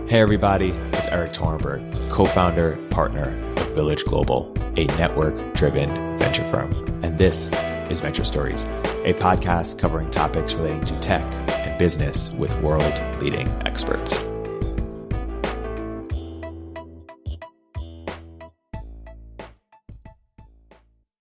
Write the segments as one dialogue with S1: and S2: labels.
S1: Hey everybody, it's Erik, co-founder, partner of Village Global, a network-driven venture firm. And this is Venture Stories, a podcast covering topics relating to tech and business with world-leading experts.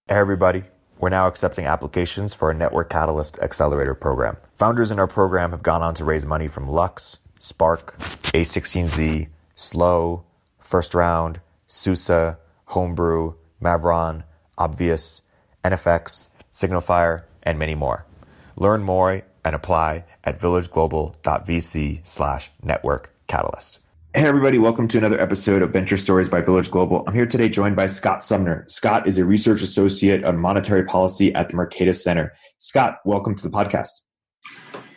S2: Hey everybody, we're now accepting applications for our Network Catalyst Accelerator program. Founders in our program have gone on to raise money from Lux, Spark, A16Z, Slow, First Round, SUSE, Homebrew, Mavron, Obvious, NFX, Signalfire, and many more. Learn more and apply at villageglobal.vc/network-catalyst. Hey everybody, welcome to another episode of Venture Stories by Village Global. I'm here today joined by Scott Sumner. Scott is a research associate on monetary policy at the Mercatus Center. Scott, welcome to the podcast.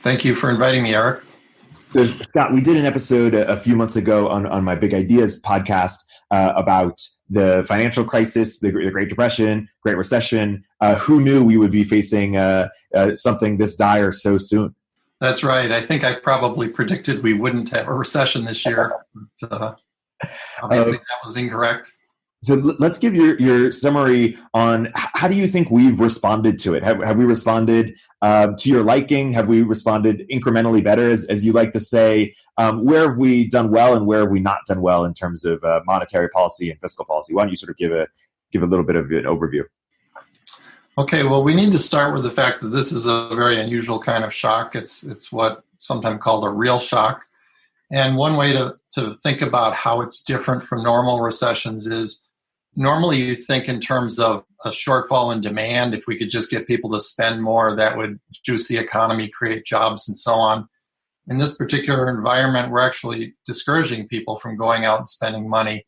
S3: Thank you for inviting me, Erik.
S2: So, Scott, we did an episode a few months ago on my Big Ideas podcast about the financial crisis, the Great Depression, Great Recession. Who knew we would be facing something this dire so soon?
S3: That's right. I think I probably predicted we wouldn't have a recession this year. But, obviously, that was incorrect.
S2: So let's give your summary on how do you think we've responded to it? Have we responded to your liking? Have we responded incrementally better, as you like to say? Where have we done well and where have we not done well in terms of monetary policy and fiscal policy? Why don't you sort of give a little bit of an overview?
S3: Okay, well, we need to start with the fact that this is a very unusual kind of shock. It's what sometimes called a real shock. And one way to think about how it's different from normal recessions is normally you think in terms of a shortfall in demand. If we could just get people to spend more, that would juice the economy, create jobs, and so on. In this particular environment, we're actually discouraging people from going out and spending money.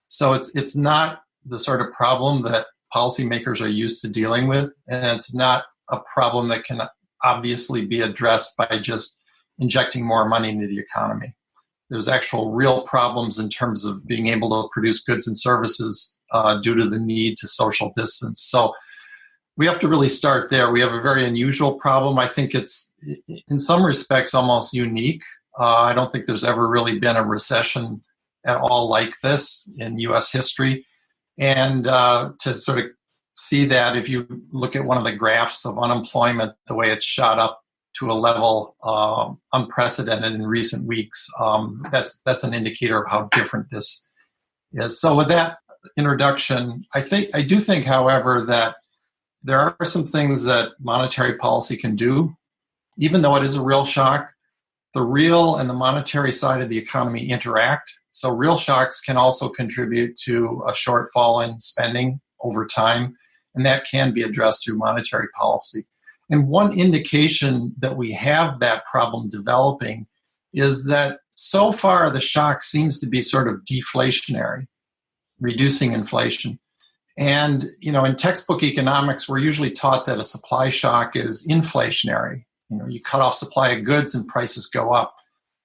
S3: So it's not the sort of problem that policymakers are used to dealing with, and it's not a problem that can obviously be addressed by just injecting more money into the economy. There's actual real problems in terms of being able to produce goods and services due to the need to social distance. So we have to really start there. We have a very unusual problem. I think it's, in some respects, almost unique. I don't think there's ever really been a recession at all like this in U.S. history. And to sort of see that, if you look at one of the graphs of unemployment, the way it's shot up to a level unprecedented in recent weeks, that's an indicator of how different this is. So with that introduction, I do think, however, that there are some things that monetary policy can do. Even though it is a real shock, the real and the monetary side of the economy interact. So real shocks can also contribute to a shortfall in spending over time, and that can be addressed through monetary policy. And one indication that we have that problem developing is that so far the shock seems to be sort of deflationary, reducing inflation. And, in textbook economics, we're usually taught that a supply shock is inflationary. You cut off supply of goods and prices go up.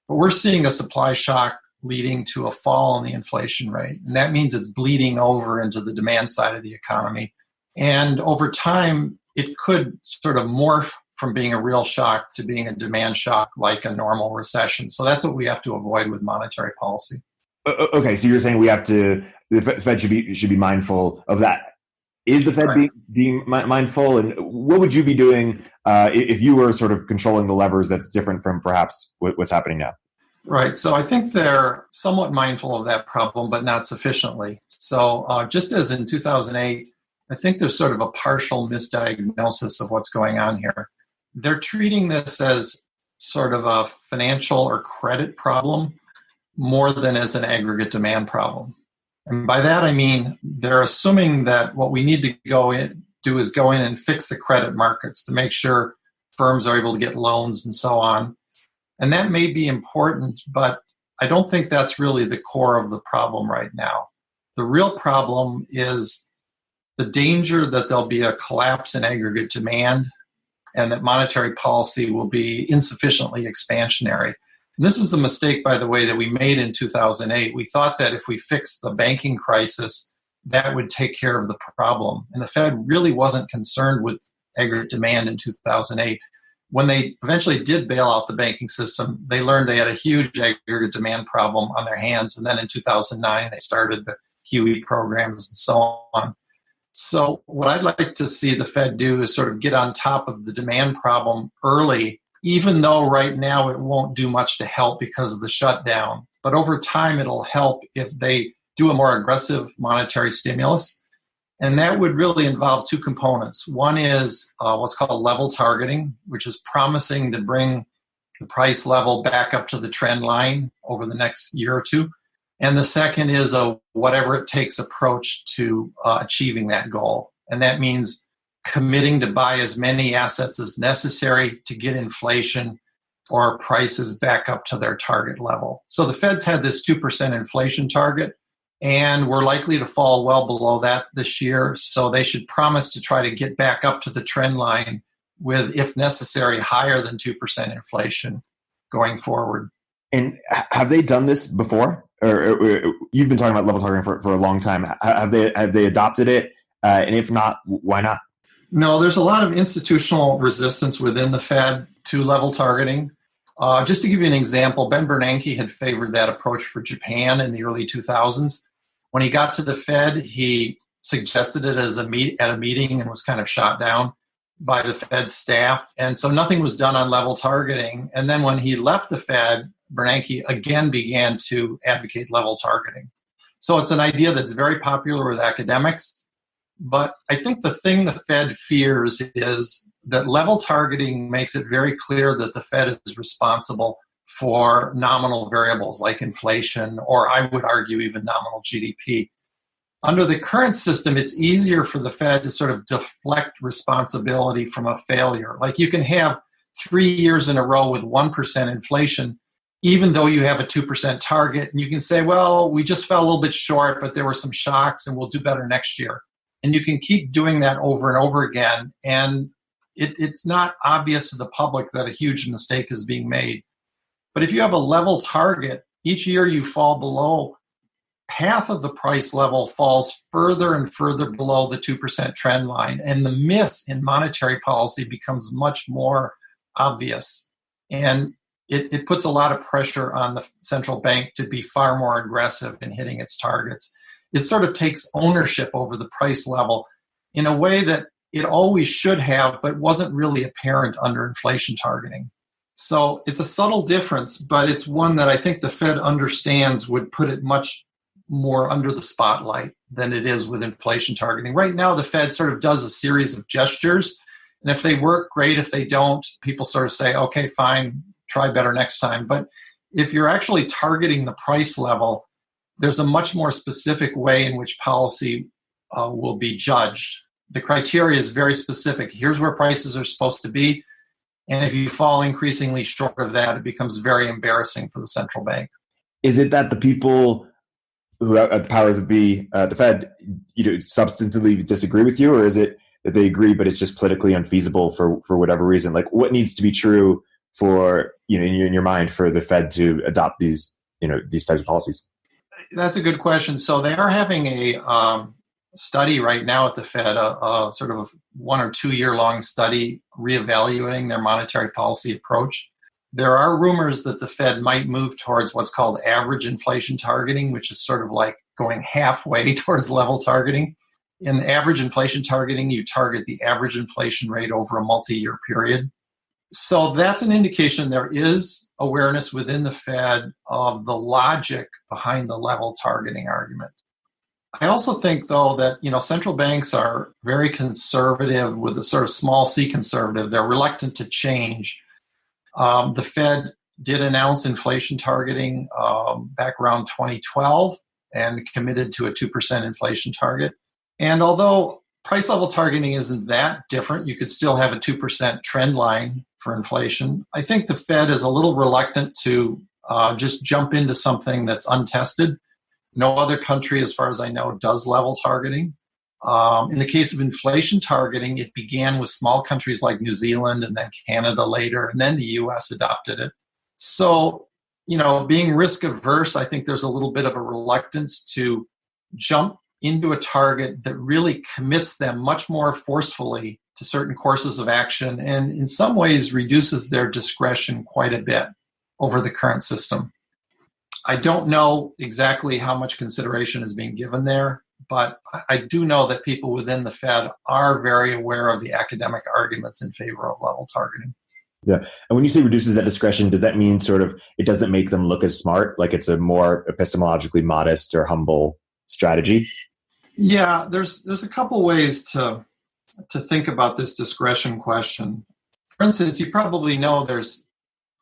S3: But we're seeing a supply shock leading to a fall in the inflation rate. And that means it's bleeding over into the demand side of the economy. And over time, it could sort of morph from being a real shock to being a demand shock like a normal recession. So that's what we have to avoid with monetary policy.
S2: Okay, so you're saying the Fed should be mindful of that. Is the Fed being mindful? And what would you be doing if you were sort of controlling the levers that's different from perhaps what's happening now?
S3: Right. So I think they're somewhat mindful of that problem, but not sufficiently. So just as in 2008, I think there's sort of a partial misdiagnosis of what's going on here. They're treating this as sort of a financial or credit problem more than as an aggregate demand problem. And by that, I mean, they're assuming that what we need to go in and fix the credit markets to make sure firms are able to get loans and so on. And that may be important, but I don't think that's really the core of the problem right now. The real problem is the danger that there'll be a collapse in aggregate demand and that monetary policy will be insufficiently expansionary. And this is a mistake, by the way, that we made in 2008. We thought that if we fixed the banking crisis, that would take care of the problem. And the Fed really wasn't concerned with aggregate demand in 2008. when they eventually did bail out the banking system, they learned they had a huge aggregate demand problem on their hands. And then in 2009, they started the QE programs and so on. So what I'd like to see the Fed do is sort of get on top of the demand problem early, even though right now it won't do much to help because of the shutdown. But over time, it'll help if they do a more aggressive monetary stimulus. And that would really involve two components. One is what's called level targeting, which is promising to bring the price level back up to the trend line over the next year or two. And the second is a whatever it takes approach to achieving that goal. And that means committing to buy as many assets as necessary to get inflation or prices back up to their target level. So the Fed's had this 2% inflation target, and we're likely to fall well below that this year. So they should promise to try to get back up to the trend line with, if necessary, higher than 2% inflation going forward.
S2: And have they done this before? Or you've been talking about level targeting for a long time. Have they adopted it? And if not, why not?
S3: No, there's a lot of institutional resistance within the Fed to level targeting. Just to give you an example, Ben Bernanke had favored that approach for Japan in the early 2000s. When he got to the Fed, he suggested it as at a meeting and was kind of shot down by the Fed staff. And so nothing was done on level targeting. And then when he left the Fed, Bernanke again began to advocate level targeting. So it's an idea that's very popular with academics. But I think the thing the Fed fears is that level targeting makes it very clear that the Fed is responsible for nominal variables like inflation, or I would argue even nominal GDP. Under the current system, it's easier for the Fed to sort of deflect responsibility from a failure. Like you can have 3 years in a row with 1% inflation, even though you have a 2% target, and you can say, well, we just fell a little bit short, but there were some shocks and we'll do better next year. And you can keep doing that over and over again. And it's not obvious to the public that a huge mistake is being made. But if you have a level target, each year you fall below, half of the price level falls further and further below the 2% trend line. And the miss in monetary policy becomes much more obvious. And it puts a lot of pressure on the central bank to be far more aggressive in hitting its targets. It sort of takes ownership over the price level in a way that it always should have, but wasn't really apparent under inflation targeting. So it's a subtle difference, but it's one that I think the Fed understands would put it much more under the spotlight than it is with inflation targeting. Right now, the Fed sort of does a series of gestures, and if they work, great. If they don't, people sort of say, okay, fine, try better next time. But if you're actually targeting the price level, there's a much more specific way in which policy will be judged. The criteria is very specific. Here's where prices are supposed to be. And if you fall increasingly short of that, it becomes very embarrassing for the central bank.
S2: Is it that the people who have the powers that be, the Fed, substantively disagree with you, or is it that they agree, but it's just politically unfeasible for whatever reason? Like, what needs to be true for, in your mind, for the Fed to adopt these types of policies?
S3: That's a good question. So they are having a study right now at the Fed, a sort of 1 or 2 year long study reevaluating their monetary policy approach. There are rumors that the Fed might move towards what's called average inflation targeting, which is sort of like going halfway towards level targeting. In average inflation targeting, you target the average inflation rate over a multi-year period. So that's an indication there is awareness within the Fed of the logic behind the level targeting argument. I also think, though, that central banks are very conservative with a sort of small c conservative. They're reluctant to change. The Fed did announce inflation targeting back around 2012 and committed to a 2% inflation target. And although price level targeting isn't that different, you could still have a 2% trend line for inflation. I think the Fed is a little reluctant to just jump into something that's untested. No other country, as far as I know, does level targeting. In the case of inflation targeting, it began with small countries like New Zealand and then Canada later, and then the U.S. adopted it. So, being risk averse, I think there's a little bit of a reluctance to jump into a target that really commits them much more forcefully to certain courses of action, and in some ways reduces their discretion quite a bit over the current system. I don't know exactly how much consideration is being given there, but I do know that people within the Fed are very aware of the academic arguments in favor of level targeting.
S2: Yeah. And when you say reduces that discretion, does that mean sort of it doesn't make them look as smart, like it's a more epistemologically modest or humble strategy?
S3: Yeah, there's a couple ways to think about this discretion question. For instance, you probably know there's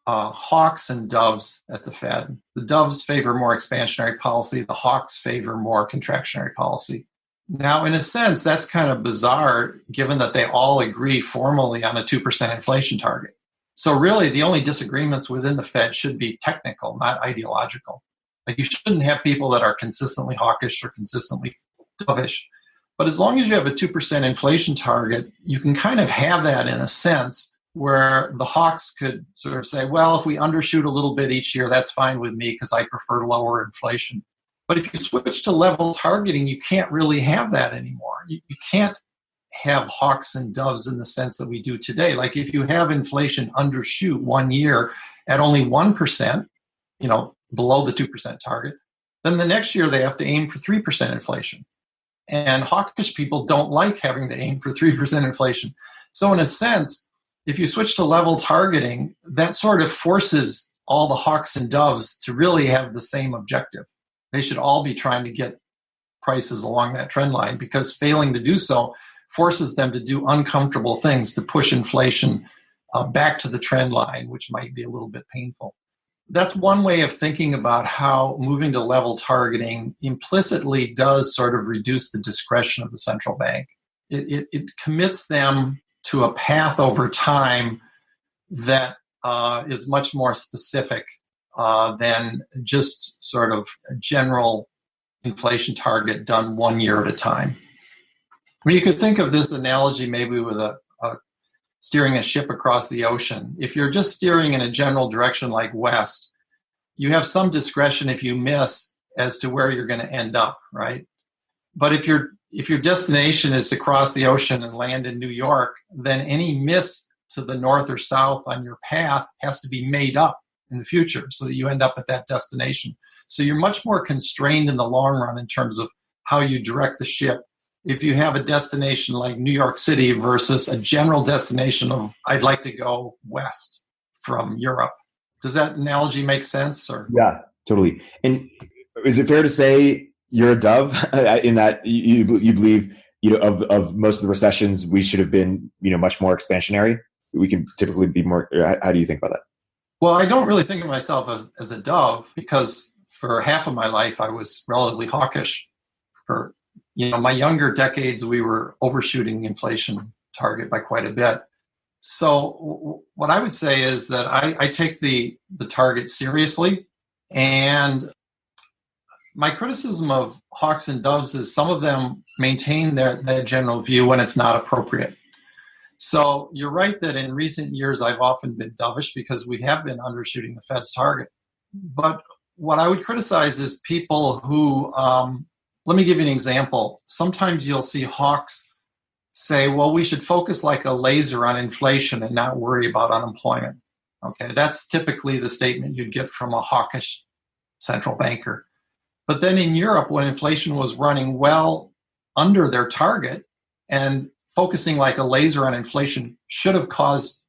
S3: hawks and doves at the Fed. The doves favor more expansionary policy. The hawks favor more contractionary policy. Now, in a sense, that's kind of bizarre, given that they all agree formally on a 2% inflation target. So really, the only disagreements within the Fed should be technical, not ideological. Like, you shouldn't have people that are consistently hawkish or consistently dovish. But as long as you have a 2% inflation target, you can kind of have that in a sense where the hawks could sort of say, well, if we undershoot a little bit each year, that's fine with me because I prefer lower inflation. But if you switch to level targeting, you can't really have that anymore. You can't have hawks and doves in the sense that we do today. Like, if you have inflation undershoot 1 year at only 1%, below the 2% target, then the next year they have to aim for 3% inflation. And hawkish people don't like having to aim for 3% inflation. So in a sense, if you switch to level targeting, that sort of forces all the hawks and doves to really have the same objective. They should all be trying to get prices along that trend line, because failing to do so forces them to do uncomfortable things to push inflation back to the trend line, which might be a little bit painful. That's one way of thinking about how moving to level targeting implicitly does sort of reduce the discretion of the central bank. It commits them to a path over time that is much more specific than just sort of a general inflation target done 1 year at a time. I mean, you could think of this analogy maybe with steering a ship across the ocean. If you're just steering in a general direction like west, you have some discretion if you miss as to where you're going to end up, right? But if your destination is to cross the ocean and land in New York, then any miss to the north or south on your path has to be made up in the future so that you end up at that destination. So you're much more constrained in the long run in terms of how you direct the ship. If you have a destination like New York City versus a general destination of, I'd like to go west from Europe. Does that analogy make sense? Or?
S2: Yeah, totally. And is it fair to say you're a dove in that you believe, of most of the recessions, we should have been, much more expansionary? We can typically be more, how do you think about that?
S3: Well, I don't really think of myself as a dove, because for half of my life, I was relatively hawkish. For my younger decades, we were overshooting the inflation target by quite a bit. So what I would say is that I take the target seriously. And my criticism of hawks and doves is some of them maintain their general view when it's not appropriate. So you're right that in recent years, I've often been dovish because we have been undershooting the Fed's target. But what I would criticize is people who, let me give you an example. Sometimes you'll see hawks say, well, we should focus like a laser on inflation and not worry about unemployment. Okay, that's typically the statement you'd get from a hawkish central banker. But then in Europe, when inflation was running well under their target, and focusing like a laser on inflation should have caused,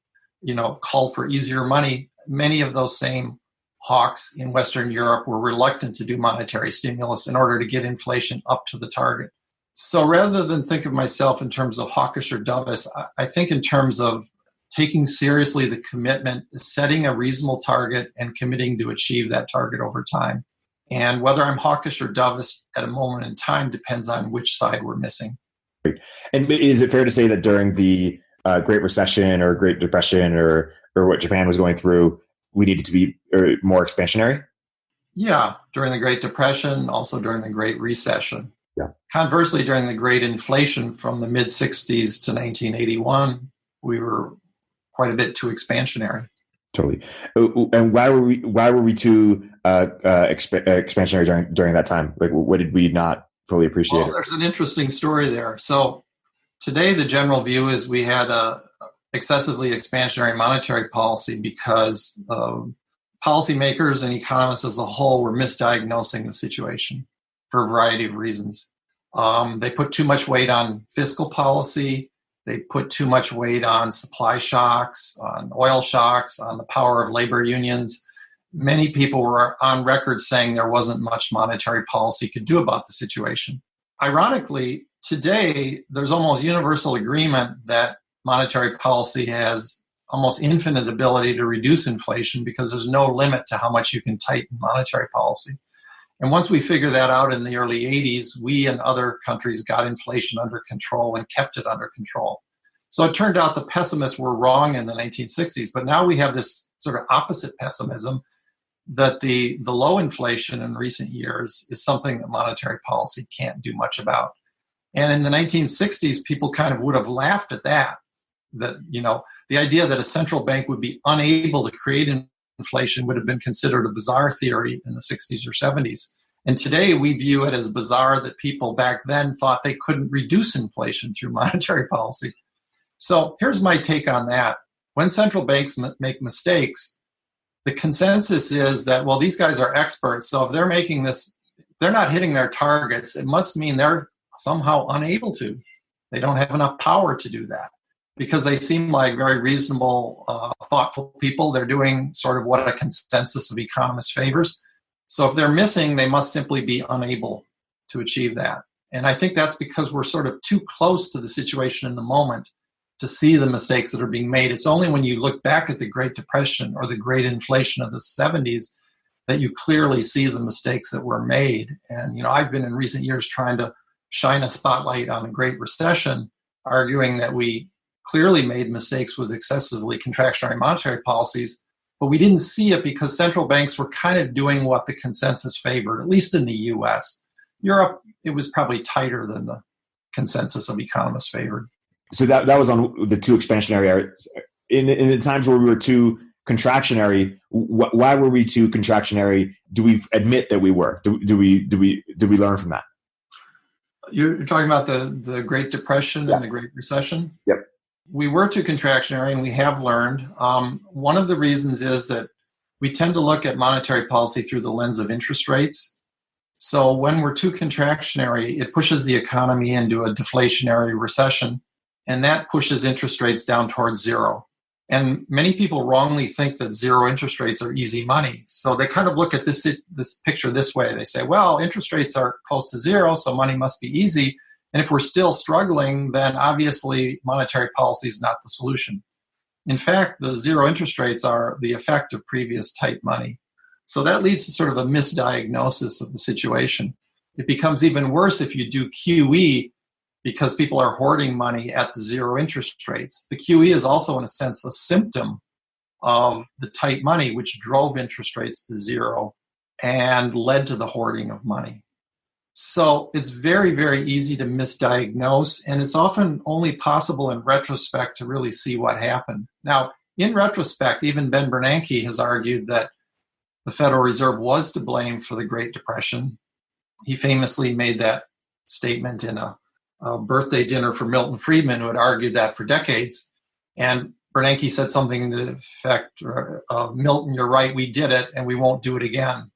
S3: call for easier money, many of those same hawks in Western Europe were reluctant to do monetary stimulus in order to get inflation up to the target. So rather than think of myself in terms of hawkish or dovish, I think in terms of taking seriously the commitment, setting a reasonable target, and committing to achieve that target over time. And whether I'm hawkish or dovish at a moment in time depends on which side we're missing.
S2: And is it fair to say that during the Great Recession or Great Depression or what Japan was going through, we needed to be more expansionary?
S3: Yeah, during the Great Depression, also during the Great Recession.
S2: Yeah.
S3: Conversely, during the Great Inflation from the mid-60s to 1981, we were quite a bit too expansionary.
S2: Totally. And why were we too expansionary during that time? Like, what did we not fully appreciate?
S3: Well, there's an interesting story there. So Today, the general view is we had a excessively expansionary monetary policy because policymakers and economists as a whole were misdiagnosing the situation for a variety of reasons. They put too much weight on fiscal policy. They put too much weight on supply shocks, on oil shocks, on the power of labor unions. Many people were on record saying there wasn't much monetary policy could do about the situation. Ironically, today, there's almost universal agreement that monetary policy has almost infinite ability to reduce inflation because there's no limit to how much you can tighten monetary policy. And once we figured that out in the early 80s, we and other countries got inflation under control and kept it under control. So it turned out the pessimists were wrong in the 1960s, but now we have this sort of opposite pessimism that the low inflation in recent years is something that monetary policy can't do much about. And in the 1960s, people kind of would have laughed at that, the idea that a central bank would be unable to create inflation would have been considered a bizarre theory in the 60s or 70s. And today we view it as bizarre that people back then thought they couldn't reduce inflation through monetary policy. So here's my take on that. When central banks make mistakes, the consensus is that, well, these guys are experts. So if they're making this, they're not hitting their targets, it must mean they're somehow unable to. They don't have enough power to do that because they seem like very reasonable, thoughtful people. They're doing sort of what a consensus of economists favors. So if they're missing, they must simply be unable to achieve that. And I think that's because we're sort of too close to the situation in the moment to see the mistakes that are being made. It's only when you look back at the Great Depression or the great inflation of the 70s that you clearly see the mistakes that were made. And, I've been in recent years trying to shine a spotlight on the Great Recession, arguing that we clearly made mistakes with excessively contractionary monetary policies, but we didn't see it because central banks were kind of doing what the consensus favored, at least in the US. Europe, it was probably tighter than the consensus of economists favored.
S2: So that was on the too expansionary areas. In the times where we were too contractionary, why were we too contractionary? Do we admit that we were? Do we learn from that?
S3: You're talking about the Great Depression and the Great Recession?
S2: Yep.
S3: We were too contractionary, and we have learned. One of the reasons is that we tend to look at monetary policy through the lens of interest rates. So when we're too contractionary, it pushes the economy into a deflationary recession, and that pushes interest rates down towards zero. And many people wrongly think that zero interest rates are easy money. So they kind of look at this picture this way. They say, well, interest rates are close to zero, so money must be easy. And if we're still struggling, then obviously monetary policy is not the solution. In fact, the zero interest rates are the effect of previous tight money. So that leads to sort of a misdiagnosis of the situation. It becomes even worse if you do QE because people are hoarding money at the zero interest rates. The QE is also, in a sense, a symptom of the tight money, which drove interest rates to zero and led to the hoarding of money. So it's very, very easy to misdiagnose, and it's often only possible in retrospect to really see what happened. Now, in retrospect, even Ben Bernanke has argued that the Federal Reserve was to blame for the Great Depression. He famously made that statement in a birthday dinner for Milton Friedman, who had argued that for decades. And Bernanke said something to the effect of, Milton, you're right, we did it, and we won't do it again.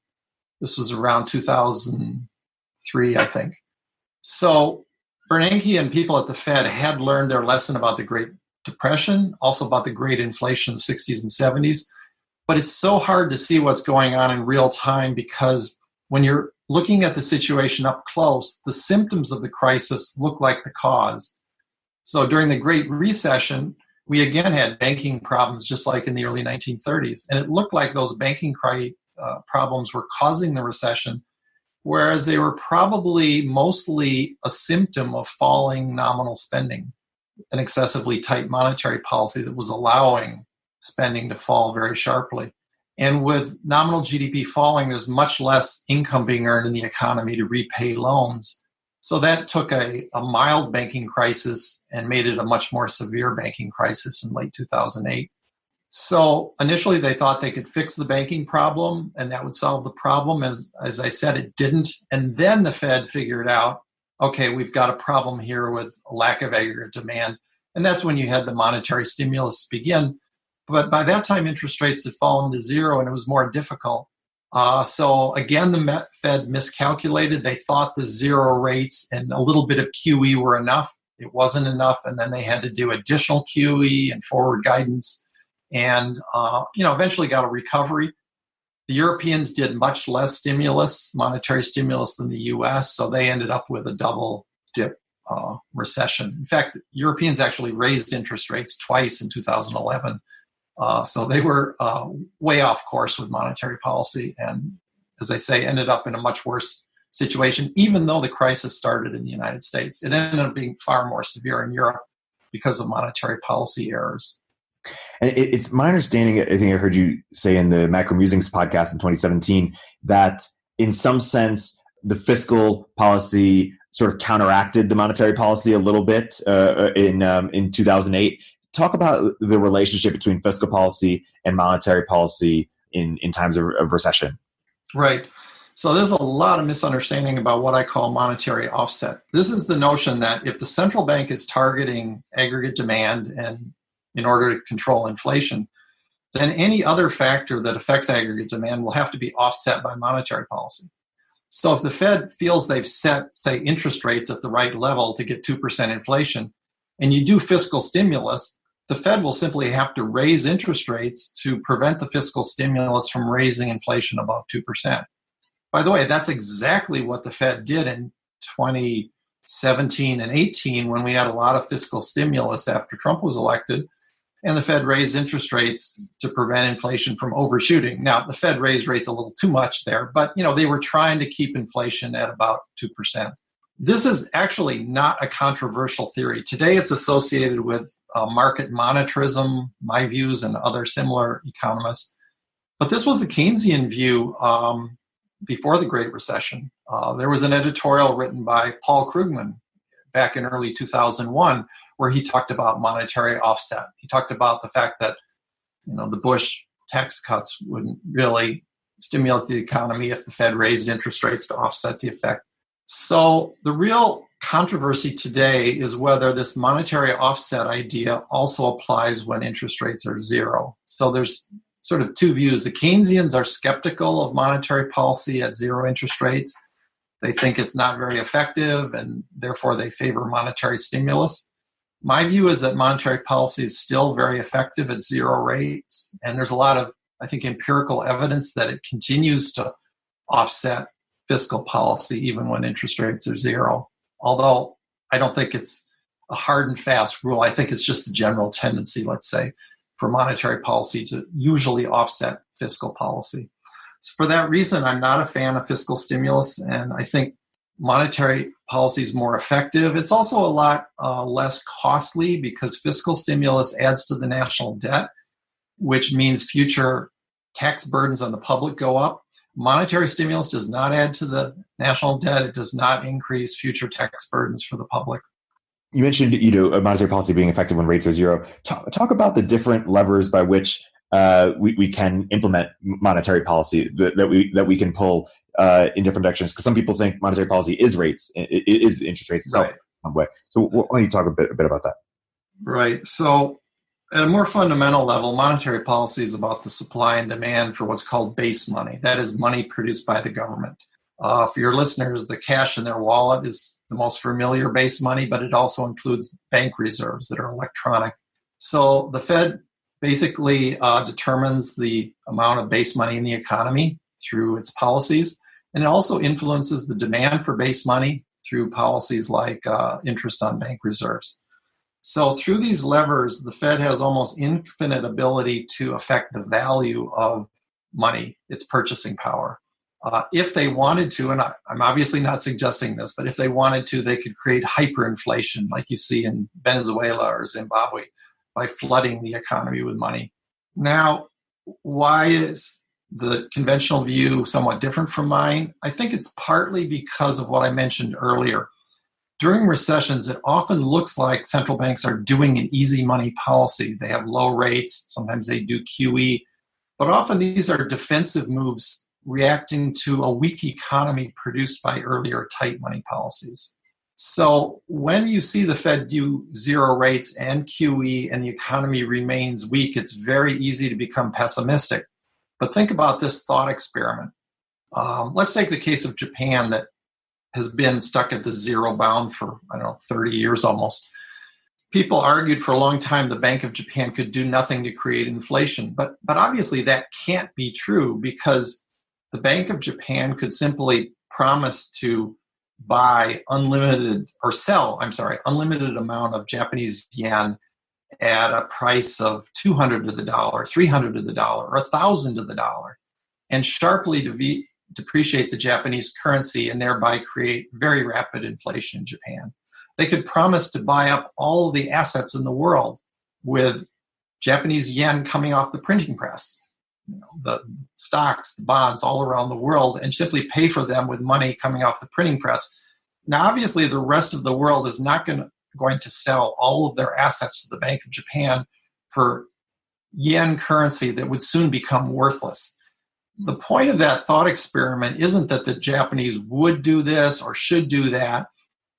S3: This was around 2003, I think. So Bernanke and people at the Fed had learned their lesson about the Great Depression, also about the great inflation of the 60s and 70s. But it's so hard to see what's going on in real time because when you're looking at the situation up close, the symptoms of the crisis look like the cause. So during the Great Recession, we again had banking problems just like in the early 1930s. And it looked like those banking problems were causing the recession, whereas they were probably mostly a symptom of falling nominal spending, an excessively tight monetary policy that was allowing spending to fall very sharply. And with nominal GDP falling, there's much less income being earned in the economy to repay loans. So that took a mild banking crisis and made it a much more severe banking crisis in late 2008. So initially they thought they could fix the banking problem and that would solve the problem. As I said, it didn't. And then the Fed figured out okay, we've got a problem here with a lack of aggregate demand. And that's when you had the monetary stimulus begin. But by that time, interest rates had fallen to zero and it was more difficult. So again, the Fed miscalculated. They thought the zero rates and a little bit of QE were enough. It wasn't enough. And then they had to do additional QE and forward guidance and, eventually got a recovery. The Europeans did much less stimulus, monetary stimulus, than the U.S., so they ended up with a double dip recession. In fact, Europeans actually raised interest rates twice in 2011. So they were way off course with monetary policy and, as I say, ended up in a much worse situation, even though the crisis started in the United States. It ended up being far more severe in Europe because of monetary policy errors.
S2: And it's my understanding, I think I heard you say in the Macro Musings podcast in 2017, that in some sense, the fiscal policy sort of counteracted the monetary policy a little bit in 2008. Talk about the relationship between fiscal policy and monetary policy in times of recession.
S3: Right. So there's a lot of misunderstanding about what I call monetary offset. This is the notion that if the central bank is targeting aggregate demand and in order to control inflation, then any other factor that affects aggregate demand will have to be offset by monetary policy. So if the Fed feels they've set, say, interest rates at the right level to get 2% inflation, and you do fiscal stimulus, the Fed will simply have to raise interest rates to prevent the fiscal stimulus from raising inflation above 2%. By the way, that's exactly what the Fed did in 2017 and 18 when we had a lot of fiscal stimulus after Trump was elected. And the Fed raised interest rates to prevent inflation from overshooting. Now, the Fed raised rates a little too much there, but they were trying to keep inflation at about 2%. This is actually not a controversial theory. Today, it's associated with market monetarism, my views, and other similar economists. But this was a Keynesian view before the Great Recession. There was an editorial written by Paul Krugman back in early 2001 where he talked about monetary offset. He talked about the fact that the Bush tax cuts wouldn't really stimulate the economy if the Fed raised interest rates to offset the effect. So the real controversy today is whether this monetary offset idea also applies when interest rates are zero. So there's sort of two views. The Keynesians are skeptical of monetary policy at zero interest rates. They think it's not very effective, and therefore they favor monetary stimulus. My view is that monetary policy is still very effective at zero rates, and there's a lot of, I think, empirical evidence that it continues to offset fiscal policy even when interest rates are zero. Although I don't think it's a hard and fast rule. I think it's just a general tendency, let's say, for monetary policy to usually offset fiscal policy. So for that reason, I'm not a fan of fiscal stimulus, and I think monetary policy is more effective. It's also a lot less costly because fiscal stimulus adds to the national debt, which means future tax burdens on the public go up. Monetary stimulus does not add to the national debt. It does not increase future tax burdens for the public.
S2: You mentioned, monetary policy being effective when rates are zero. Talk about the different levers by which we can implement monetary policy that we can pull in different directions. Because some people think monetary policy is rates, it is interest rates itself. Right. So why don't you talk a bit about that? Right.
S3: So at a more fundamental level, monetary policy is about the supply and demand for what's called base money. That is money produced by the government. For your listeners, the cash in their wallet is the most familiar base money, but it also includes bank reserves that are electronic. So the Fed basically determines the amount of base money in the economy through its policies, and it also influences the demand for base money through policies like interest on bank reserves. So through these levers, the Fed has almost infinite ability to affect the value of money, its purchasing power. If they wanted to, and I'm obviously not suggesting this, but if they wanted to, they could create hyperinflation like you see in Venezuela or Zimbabwe by flooding the economy with money. Now, why is the conventional view somewhat different from mine? I think it's partly because of what I mentioned earlier. During recessions, it often looks like central banks are doing an easy money policy. They have low rates, sometimes they do QE, but often these are defensive moves reacting to a weak economy produced by earlier tight money policies. So when you see the Fed do zero rates and QE and the economy remains weak, it's very easy to become pessimistic. But think about this thought experiment. Let's take the case of Japan that has been stuck at the zero bound for, 30 years almost. People argued for a long time the Bank of Japan could do nothing to create inflation. But obviously that can't be true, because the Bank of Japan could simply promise to buy unlimited amount of Japanese yen at a price of 200 to the dollar, 300 to the dollar, or 1,000 to the dollar, and sharply depreciate the Japanese currency and thereby create very rapid inflation in Japan. They could promise to buy up all the assets in the world with Japanese yen coming off the printing press, the stocks, the bonds all around the world, and simply pay for them with money coming off the printing press. Now, obviously, the rest of the world is not going to sell all of their assets to the Bank of Japan for yen currency that would soon become worthless. The point of that thought experiment isn't that the Japanese would do this or should do that,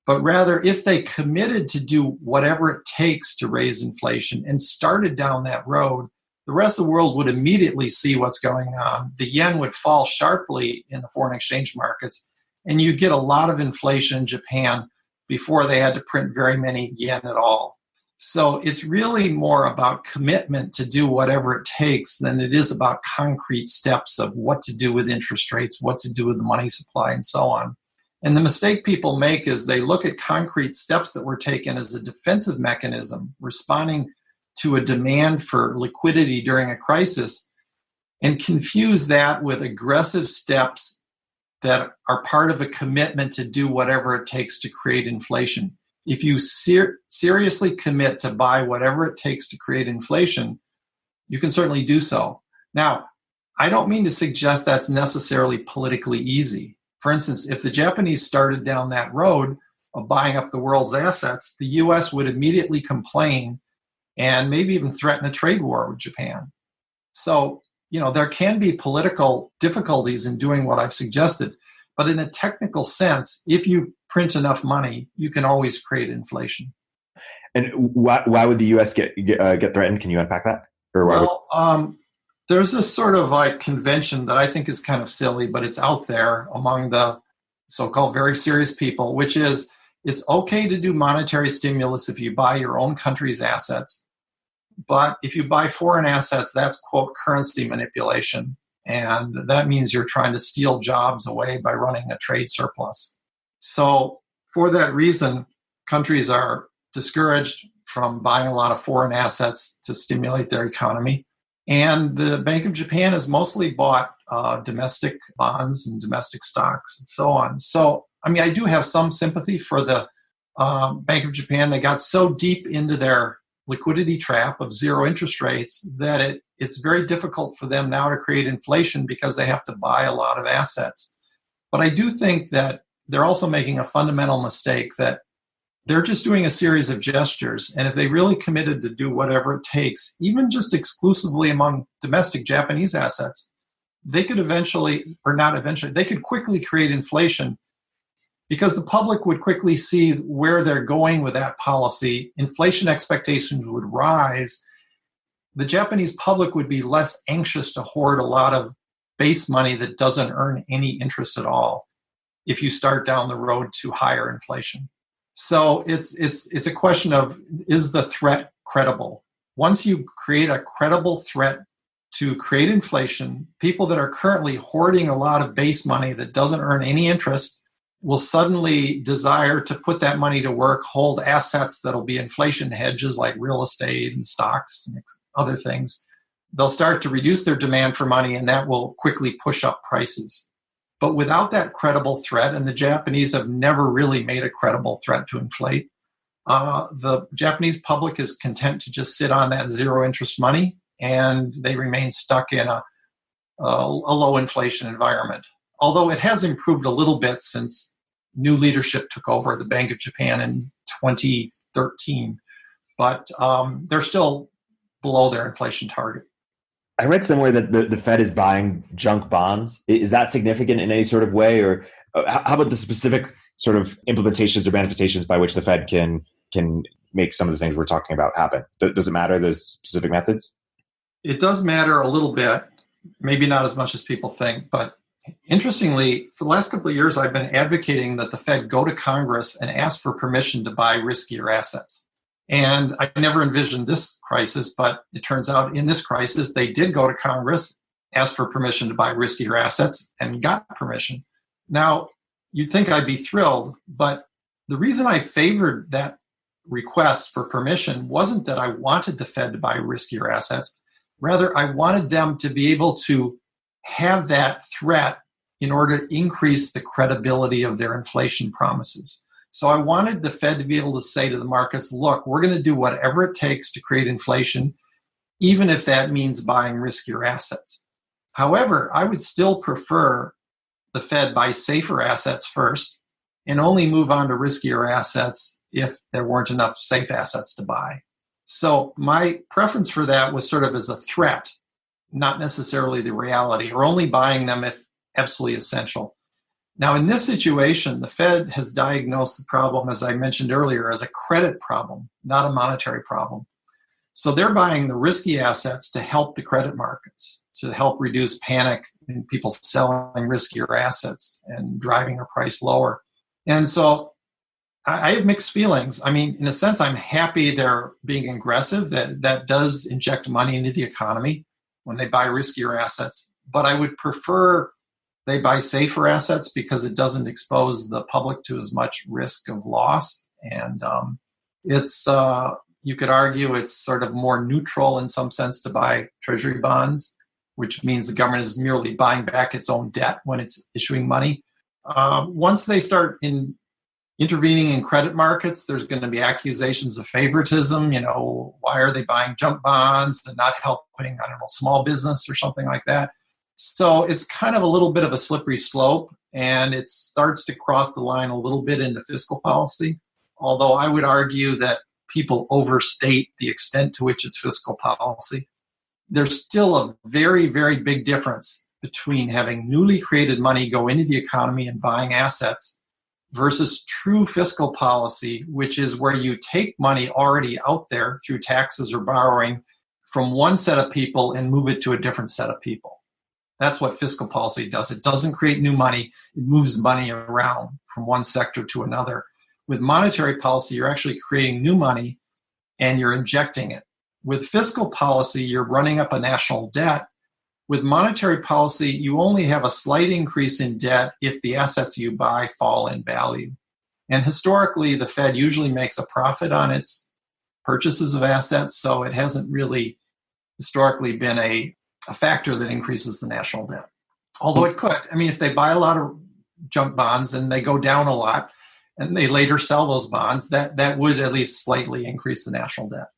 S3: but rather if they committed to do whatever it takes to raise inflation and started down that road, the rest of the world would immediately see what's going on. The yen would fall sharply in the foreign exchange markets, and you get a lot of inflation in Japan before they had to print very many yen at all. So it's really more about commitment to do whatever it takes than it is about concrete steps of what to do with interest rates, what to do with the money supply, and so on. And the mistake people make is they look at concrete steps that were taken as a defensive mechanism, responding to a demand for liquidity during a crisis, and confuse that with aggressive steps that are part of a commitment to do whatever it takes to create inflation. If you seriously commit to buy whatever it takes to create inflation, you can certainly do so. Now, I don't mean to suggest that's necessarily politically easy. For instance, if the Japanese started down that road of buying up the world's assets, the US would immediately complain and maybe even threaten a trade war with Japan. So, there can be political difficulties in doing what I've suggested, but in a technical sense, if you print enough money, you can always create inflation.
S2: And why would the U.S. get threatened? Can you unpack that?
S3: There's this sort of like convention that I think is kind of silly, but it's out there among the so-called very serious people, which is it's okay to do monetary stimulus if you buy your own country's assets. But if you buy foreign assets, that's, quote, currency manipulation. And that means you're trying to steal jobs away by running a trade surplus. So for that reason, countries are discouraged from buying a lot of foreign assets to stimulate their economy. And the Bank of Japan has mostly bought domestic bonds and domestic stocks and so on. So, I do have some sympathy for the Bank of Japan. They got so deep into their liquidity trap of zero interest rates that it's very difficult for them now to create inflation because they have to buy a lot of assets. But I do think that they're also making a fundamental mistake that they're just doing a series of gestures. And if they really committed to do whatever it takes, even just exclusively among domestic Japanese assets, they could they could quickly create inflation because the public would quickly see where they're going with that policy. Inflation expectations would rise. The Japanese public would be less anxious to hoard a lot of base money that doesn't earn any interest at all if you start down the road to higher inflation. So it's a question of, is the threat credible? Once you create a credible threat to create inflation, people that are currently hoarding a lot of base money that doesn't earn any interest will suddenly desire to put that money to work, hold assets that'll be inflation hedges like real estate and stocks and other things. They'll start to reduce their demand for money, and that will quickly push up prices. But without that credible threat, and the Japanese have never really made a credible threat to inflate, the Japanese public is content to just sit on that zero interest money, and they remain stuck in a low inflation environment. Although it has improved a little bit since new leadership took over the Bank of Japan in 2013, but they're still below their inflation target.
S2: I read somewhere that the Fed is buying junk bonds. Is that significant in any sort of way? Or how about the specific sort of implementations or manifestations by which the Fed can make some of the things we're talking about happen? Does it matter, the specific methods?
S3: It does matter a little bit, maybe not as much as people think, but interestingly, for the last couple of years, I've been advocating that the Fed go to Congress and ask for permission to buy riskier assets. And I never envisioned this crisis, but it turns out in this crisis, they did go to Congress, ask for permission to buy riskier assets, and got permission. Now, you'd think I'd be thrilled, but the reason I favored that request for permission wasn't that I wanted the Fed to buy riskier assets. Rather, I wanted them to be able to have that threat in order to increase the credibility of their inflation promises. So I wanted the Fed to be able to say to the markets, look, we're going to do whatever it takes to create inflation, even if that means buying riskier assets. However, I would still prefer the Fed buy safer assets first and only move on to riskier assets if there weren't enough safe assets to buy. So my preference for that was sort of as a threat, not necessarily the reality, or only buying them if absolutely essential. Now, in this situation, the Fed has diagnosed the problem, as I mentioned earlier, as a credit problem, not a monetary problem. So they're buying the risky assets to help the credit markets, to help reduce panic in people selling riskier assets and driving their price lower. And so I have mixed feelings. I mean, in a sense, I'm happy they're being aggressive. That does inject money into the economy when they buy riskier assets. But I would prefer they buy safer assets because it doesn't expose the public to as much risk of loss. And it's you could argue it's sort of more neutral in some sense to buy treasury bonds, which means the government is merely buying back its own debt when it's issuing money. Once they start intervening in credit markets, there's going to be accusations of favoritism. You know, why are they buying junk bonds and not helping, small business or something like that? So it's kind of a little bit of a slippery slope, and it starts to cross the line a little bit into fiscal policy, although I would argue that people overstate the extent to which it's fiscal policy. There's still a very, very big difference between having newly created money go into the economy and buying assets versus true fiscal policy, which is where you take money already out there through taxes or borrowing from one set of people and move it to a different set of people. That's what fiscal policy does. It doesn't create new money. It moves money around from one sector to another. With monetary policy, you're actually creating new money and you're injecting it. With fiscal policy, you're running up a national debt. With monetary policy, you only have a slight increase in debt if the assets you buy fall in value. And historically, the Fed usually makes a profit on its purchases of assets, so it hasn't really historically been a factor that increases the national debt. Although it could. I mean, if they buy a lot of junk bonds and they go down a lot and they later sell those bonds, that would at least slightly increase the national debt.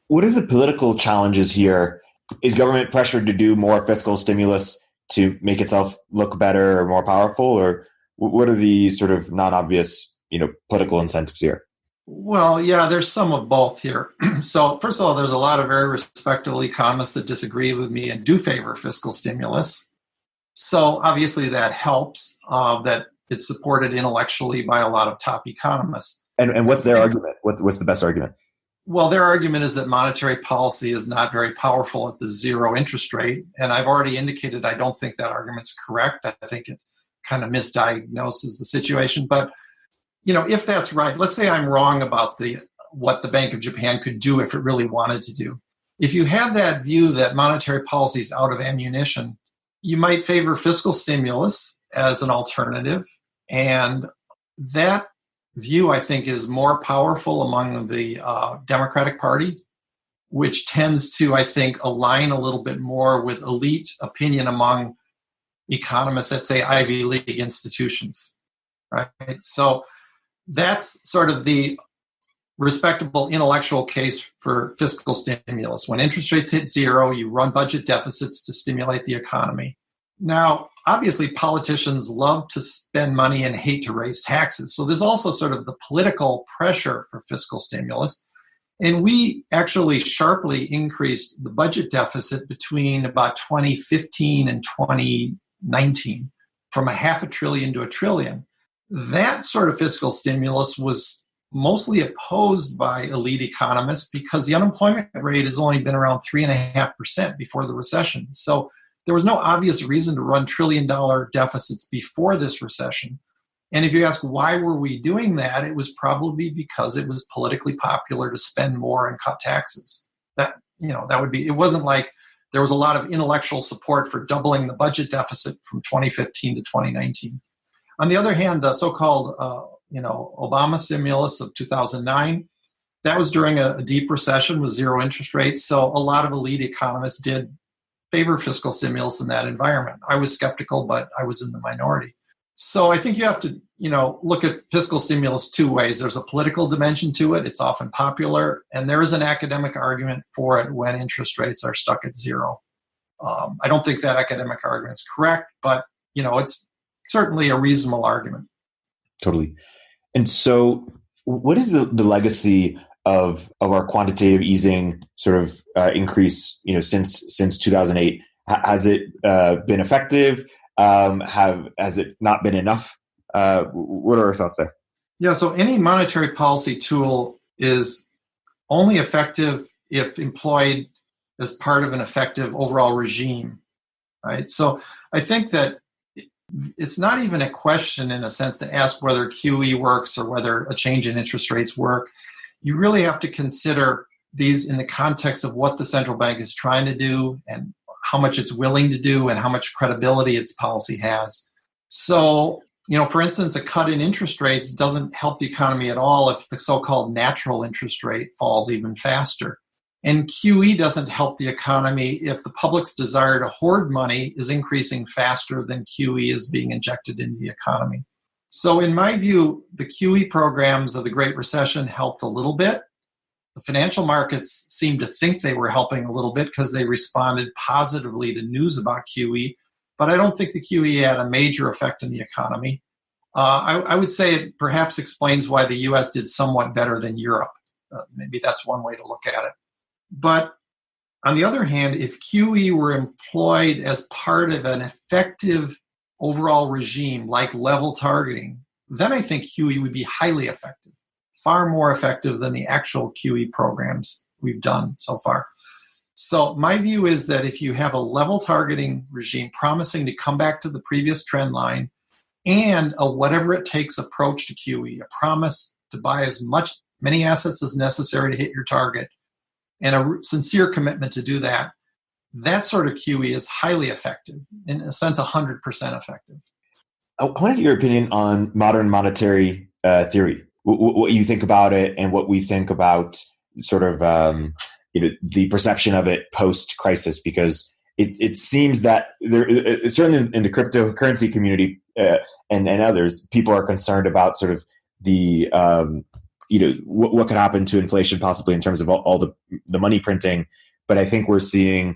S2: What are the political challenges here? Is government pressured to do more fiscal stimulus to make itself look better or more powerful? Or what are the sort of non-obvious, political incentives here?
S3: Well, yeah, there's some of both here. So first of all, there's a lot of very respectable economists that disagree with me and do favor fiscal stimulus. So obviously that helps, that it's supported intellectually by a lot of top economists.
S2: And what's their argument? What's the best argument?
S3: Well, their argument is that monetary policy is not very powerful at the zero interest rate. And I've already indicated I don't think that argument's correct. I think it kind of misdiagnoses the situation. But if that's right, let's say I'm wrong about what the Bank of Japan could do if it really wanted to do. If you have that view that monetary policy is out of ammunition, you might favor fiscal stimulus as an alternative. And that view, I think, is more powerful among the Democratic Party, which tends to, I think, align a little bit more with elite opinion among economists at, say, Ivy League institutions, right? So that's sort of the respectable intellectual case for fiscal stimulus. When interest rates hit zero, you run budget deficits to stimulate the economy. Now, obviously, politicians love to spend money and hate to raise taxes. So there's also sort of the political pressure for fiscal stimulus. And we actually sharply increased the budget deficit between about 2015 and 2019 from $500 billion to $1 trillion. that sort of fiscal stimulus was mostly opposed by elite economists because the unemployment rate has only been around 3.5% before the recession. So there was no obvious reason to run trillion-dollar deficits before this recession. And if you ask why were we doing that, it was probably because it was politically popular to spend more and cut taxes. That would be, it wasn't like there was a lot of intellectual support for doubling the budget deficit from 2015 to 2019. On the other hand, the so-called Obama stimulus of 2009, that was during a deep recession with zero interest rates. So a lot of elite economists did favor fiscal stimulus in that environment. I was skeptical, but I was in the minority. So I think you have to, look at fiscal stimulus two ways. There's a political dimension to it. It's often popular. And there is an academic argument for it when interest rates are stuck at zero. I don't think that academic argument is correct, but, it's certainly a reasonable argument.
S2: Totally. And so what is the legacy of our quantitative easing sort of increase, since 2008? Has it been effective? Has it not been enough? What are our thoughts there?
S3: Yeah, so any monetary policy tool is only effective if employed as part of an effective overall regime, right? So I think that it's not even a question in a sense to ask whether QE works or whether a change in interest rates work. You really have to consider these in the context of what the central bank is trying to do and how much it's willing to do and how much credibility its policy has. So, for instance, a cut in interest rates doesn't help the economy at all if the so-called natural interest rate falls even faster. And QE doesn't help the economy if the public's desire to hoard money is increasing faster than QE is being injected into the economy. So in my view, the QE programs of the Great Recession helped a little bit. The financial markets seemed to think they were helping a little bit because they responded positively to news about QE, but I don't think the QE had a major effect in the economy. I would say it perhaps explains why the U.S. did somewhat better than Europe. Maybe that's one way to look at it. But on the other hand, if QE were employed as part of an effective overall regime like level targeting, then I think QE would be highly effective, far more effective than the actual QE programs we've done so far. So my view is that if you have a level targeting regime promising to come back to the previous trend line and a whatever it takes approach to QE, a promise to buy many assets as necessary to hit your target, and a sincere commitment to do that, that sort of QE is highly effective, in a sense, 100% effective.
S2: I wanted your opinion on modern monetary theory, what you think about it and what we think about sort of the perception of it post-crisis, because it seems that there, certainly in the cryptocurrency community and others, people are concerned about sort of the what could happen to inflation possibly in terms of all the money printing. But I think we're seeing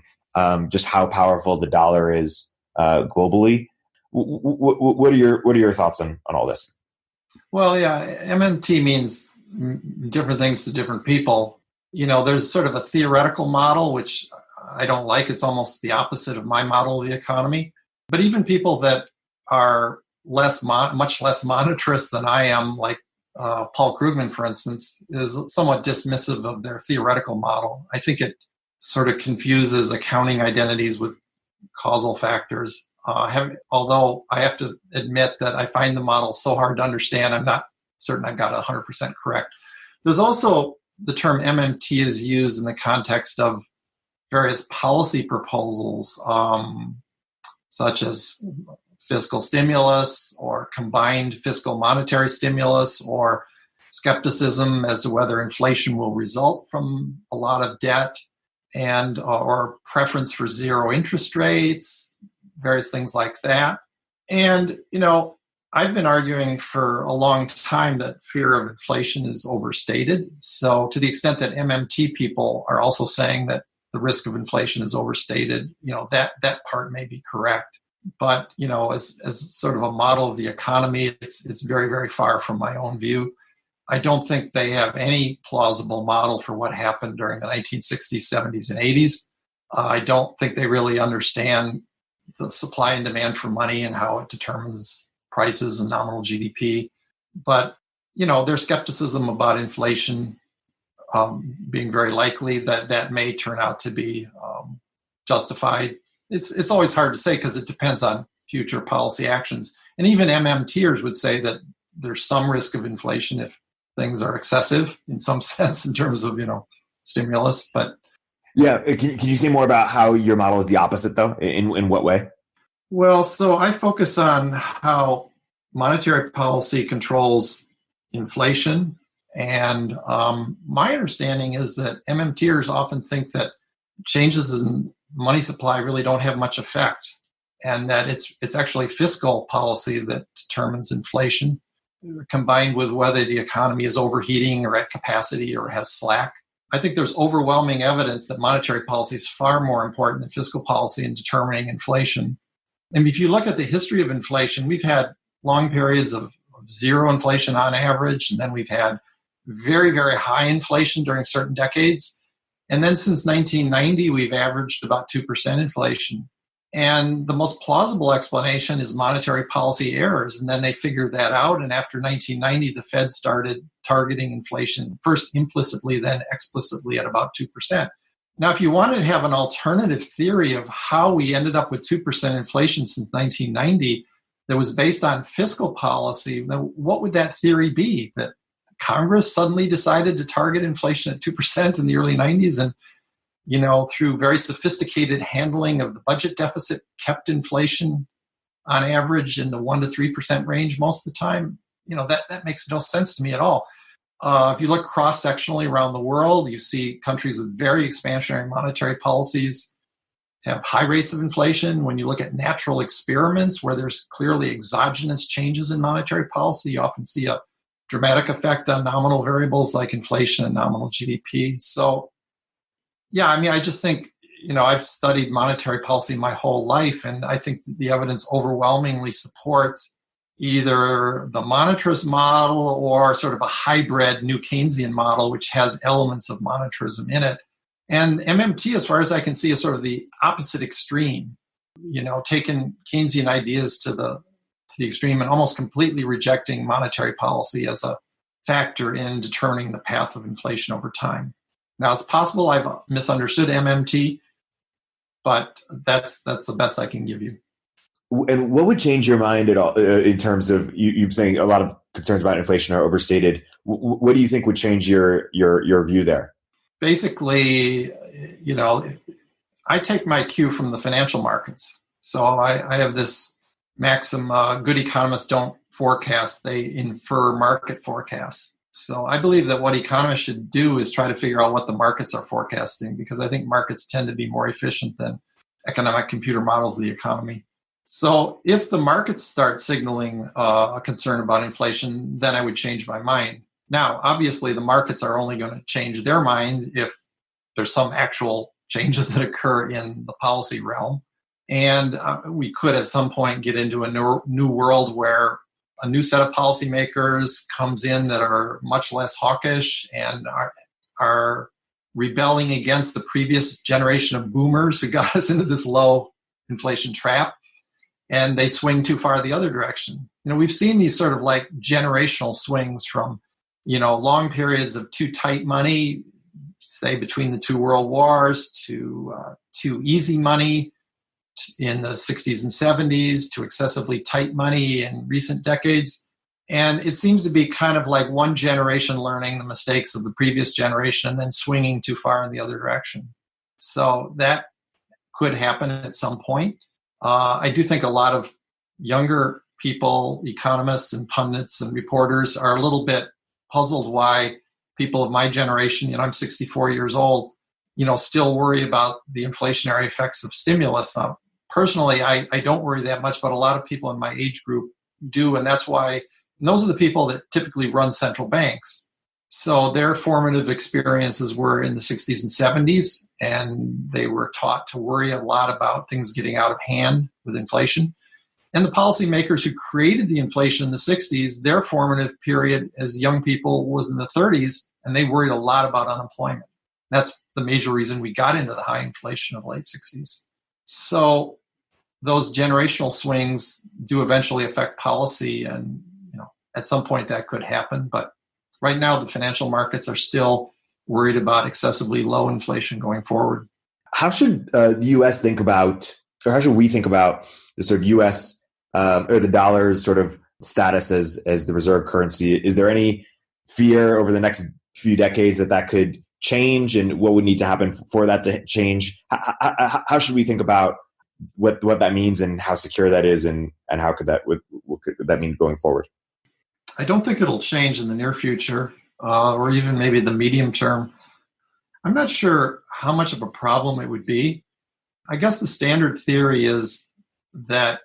S2: just how powerful the dollar is globally. What are your thoughts on all this?
S3: Well, yeah, MMT means different things to different people. There's sort of a theoretical model, which I don't like. It's almost the opposite of my model of the economy. But even people that are much less monetarist than I am, like Paul Krugman, for instance, is somewhat dismissive of their theoretical model. I think it sort of confuses accounting identities with causal factors. Although I have to admit that I find the model so hard to understand, I'm not certain I've got it 100% correct. There's also the term MMT is used in the context of various policy proposals, such as fiscal stimulus or combined fiscal monetary stimulus, or skepticism as to whether inflation will result from a lot of debt, and or preference for zero interest rates, various things like that. And, I've been arguing for a long time that fear of inflation is overstated. So to the extent that MMT people are also saying that the risk of inflation is overstated, that part may be correct. But, as sort of a model of the economy, it's very, very far from my own view. I don't think they have any plausible model for what happened during the 1960s, 70s, and 80s. I don't think they really understand the supply and demand for money and how it determines prices and nominal GDP. But, there's skepticism about inflation being very likely that may turn out to be justified. It's always hard to say because it depends on future policy actions. And even MMTers would say that there's some risk of inflation if things are excessive in some sense in terms of, stimulus. But
S2: yeah, can you say more about how your model is the opposite, though? In what way?
S3: Well, so I focus on how monetary policy controls inflation. And my understanding is that MMTers often think that changes in money supply really don't have much effect, and that it's actually fiscal policy that determines inflation, combined with whether the economy is overheating or at capacity or has slack. I think there's overwhelming evidence that monetary policy is far more important than fiscal policy in determining inflation. And if you look at the history of inflation, we've had long periods of zero inflation on average, and then we've had very, very high inflation during certain decades. And then since 1990, we've averaged about 2% inflation. And the most plausible explanation is monetary policy errors. And then they figured that out. And after 1990, the Fed started targeting inflation, first implicitly, then explicitly at about 2%. Now, if you wanted to have an alternative theory of how we ended up with 2% inflation since 1990 that was based on fiscal policy, then what would that theory be? That Congress suddenly decided to target inflation at 2% in the early 90s and, through very sophisticated handling of the budget deficit, kept inflation on average in the 1% to 3% range most of the time? That makes no sense to me at all. If you look cross-sectionally around the world, you see countries with very expansionary monetary policies have high rates of inflation. When you look at natural experiments where there's clearly exogenous changes in monetary policy, you often see a dramatic effect on nominal variables like inflation and nominal GDP. So, yeah, I just think, I've studied monetary policy my whole life, and I think the evidence overwhelmingly supports either the monetarist model or sort of a hybrid new Keynesian model, which has elements of monetarism in it. And MMT, as far as I can see, is sort of the opposite extreme, taking Keynesian ideas to the extreme and almost completely rejecting monetary policy as a factor in determining the path of inflation over time. Now, it's possible I've misunderstood MMT, but that's the best I can give you.
S2: And what would change your mind at all in terms of you saying a lot of concerns about inflation are overstated? What do you think would change your view there?
S3: Basically, I take my cue from the financial markets. So I have this maxim, good economists don't forecast, they infer market forecasts. So I believe that what economists should do is try to figure out what the markets are forecasting, because I think markets tend to be more efficient than economic computer models of the economy. So if the markets start signaling a concern about inflation, then I would change my mind. Now, obviously, the markets are only going to change their mind if there's some actual changes that occur in the policy realm. And we could at some point get into a new world where a new set of policymakers comes in that are much less hawkish and are rebelling against the previous generation of boomers who got us into this low inflation trap, and they swing too far the other direction. We've seen these sort of like generational swings from, long periods of too tight money, say between the two world wars, to too easy money in the 60s and 70s, to excessively tight money in recent decades. And it seems to be kind of like one generation learning the mistakes of the previous generation and then swinging too far in the other direction. So that could happen at some point. I do think a lot of younger people, economists and pundits and reporters, are a little bit puzzled why people of my generation, I'm 64 years old, still worry about the inflationary effects of stimulus. Personally, I don't worry that much, but a lot of people in my age group do. And that's why, and those are the people that typically run central banks. So their formative experiences were in the 60s and 70s, and they were taught to worry a lot about things getting out of hand with inflation. And the policymakers who created the inflation in the 60s, their formative period as young people was in the 30s, and they worried a lot about unemployment. That's the major reason we got into the high inflation of late 60s. So those generational swings do eventually affect policy, and at some point that could happen. But right now, the financial markets are still worried about excessively low inflation going forward.
S2: How should the U.S. think about, or how should we think about the sort of U.S. Or the dollar's sort of status as the reserve currency? Is there any fear over the next few decades that could change, and what would need to happen for that to change? How should we think about what that means and how secure that is, and how could that what could that mean going forward?
S3: I don't think it'll change in the near future, or even maybe the medium term. I'm not sure how much of a problem it would be. I guess the standard theory is that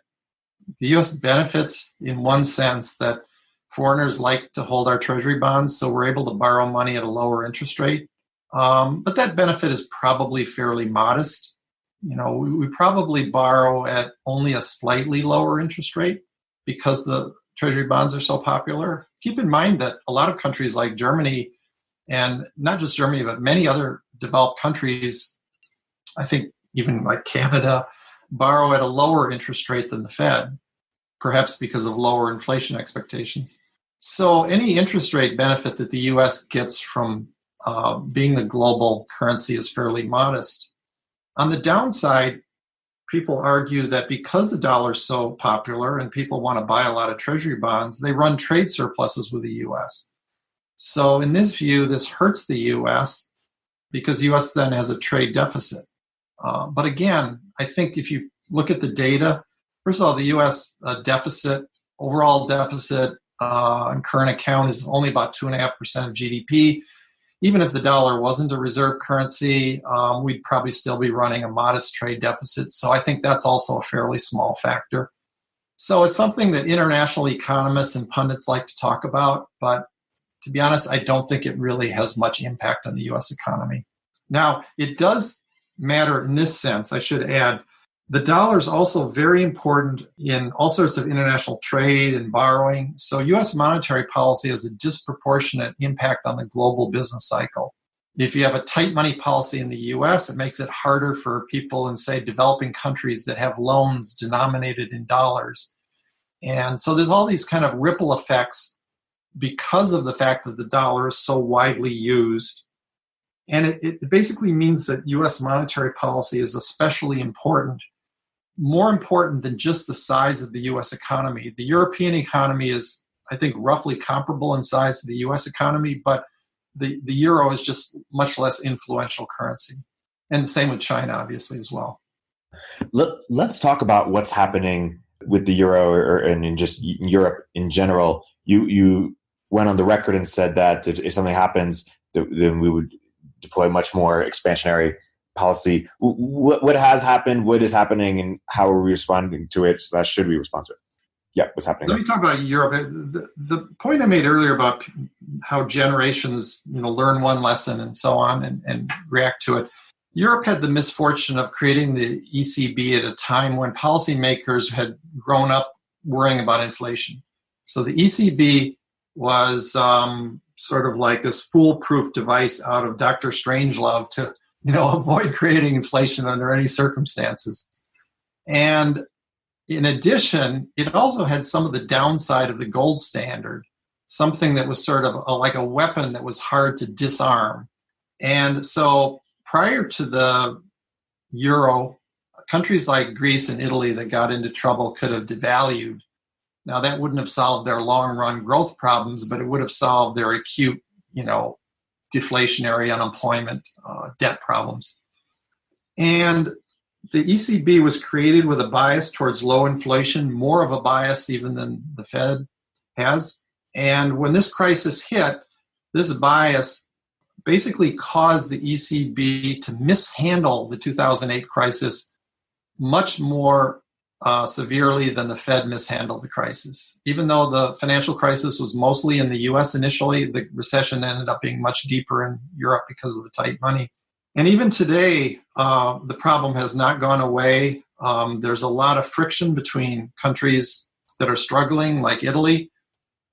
S3: the U.S. benefits in one sense, that foreigners like to hold our treasury bonds, so we're able to borrow money at a lower interest rate. But that benefit is probably fairly modest. We probably borrow at only a slightly lower interest rate because the treasury bonds are so popular. Keep in mind that a lot of countries like Germany, and not just Germany, but many other developed countries, I think even like Canada, borrow at a lower interest rate than the Fed, perhaps because of lower inflation expectations. So any interest rate benefit that the U.S. gets from being the global currency is fairly modest. On the downside, people argue that because the dollar is so popular and people want to buy a lot of treasury bonds, they run trade surpluses with the U.S. So in this view, this hurts the U.S. because the U.S. then has a trade deficit. But again, I think if you look at the data, first of all, the U.S. deficit, overall deficit on current account is only about 2.5% of GDP. Even if the dollar wasn't a reserve currency, we'd probably still be running a modest trade deficit. So I think that's also a fairly small factor. So it's something that international economists and pundits like to talk about, but to be honest, I don't think it really has much impact on the U.S. economy. Now, it does matter in this sense, I should add. The dollar is also very important in all sorts of international trade and borrowing. So U.S. monetary policy has a disproportionate impact on the global business cycle. If you have a tight money policy in the U.S., it makes it harder for people in, say, developing countries that have loans denominated in dollars. And so there's all these kind of ripple effects because of the fact that the dollar is so widely used. And it basically means that U.S. monetary policy is especially important, more important than just the size of the U.S. economy. The European economy is, I think, roughly comparable in size to the U.S. economy, but the euro is just much less influential currency. And the same with China, obviously, as well.
S2: Let's talk about what's happening with the euro and in just Europe in general. You went on the record and said that if something happens, then we would deploy much more expansionary policy. What has happened, what is happening, and how are we responding to it, / should we respond to it? Yeah, what's happening?
S3: Let me talk about Europe. The point I made earlier about how generations learn one lesson and so on and react to it. Europe had the misfortune of creating the ECB at a time when policymakers had grown up worrying about inflation. So the ECB was sort of like this foolproof device out of Dr. Strangelove to avoid creating inflation under any circumstances. And in addition, it also had some of the downside of the gold standard, something that was sort of like a weapon that was hard to disarm. And so prior to the euro, countries like Greece and Italy that got into trouble could have devalued. Now, that wouldn't have solved their long-run growth problems, but it would have solved their acute, deflationary unemployment, debt problems. And the ECB was created with a bias towards low inflation, more of a bias even than the Fed has. And when this crisis hit, this bias basically caused the ECB to mishandle the 2008 crisis much more severely than the Fed mishandled the crisis. Even though the financial crisis was mostly in the U.S. initially, the recession ended up being much deeper in Europe because of the tight money. And even today, the problem has not gone away. There's a lot of friction between countries that are struggling, like Italy,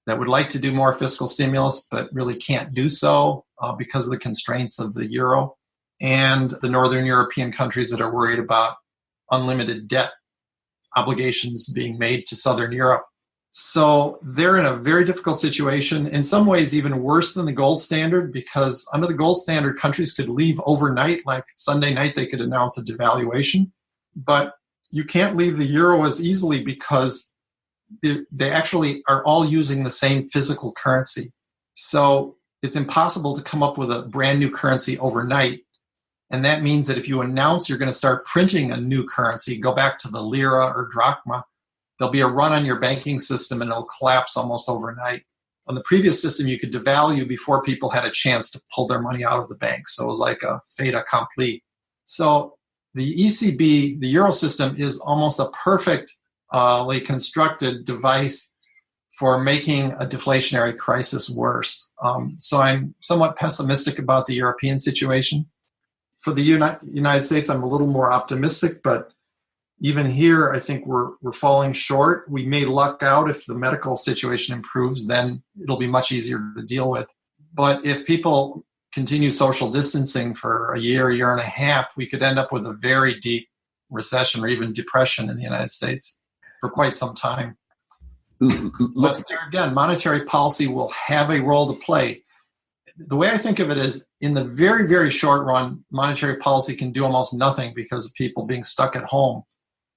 S3: that would like to do more fiscal stimulus, but really can't do so because of the constraints of the euro, and the Northern European countries that are worried about unlimited debt obligations being made to Southern Europe. So they're in a very difficult situation, in some ways even worse than the gold standard, because under the gold standard, countries could leave overnight, like Sunday night they could announce a devaluation. But you can't leave the euro as easily because they actually are all using the same physical currency. So it's impossible to come up with a brand new currency overnight. And that means that if you announce you're going to start printing a new currency, go back to the lira or drachma, there'll be a run on your banking system and it'll collapse almost overnight. On the previous system, you could devalue before people had a chance to pull their money out of the bank. So it was like a fait accompli. So the ECB, the Euro system, is almost a perfectly constructed device for making a deflationary crisis worse. So I'm somewhat pessimistic about the European situation. For the United States, I'm a little more optimistic, but even here, I think we're falling short. We may luck out if the medical situation improves, then it'll be much easier to deal with. But if people continue social distancing for a year and a half, we could end up with a very deep recession or even depression in the United States for quite some time. But there again, monetary policy will have a role to play. The way I think of it is, in the very, very short run, monetary policy can do almost nothing because of people being stuck at home.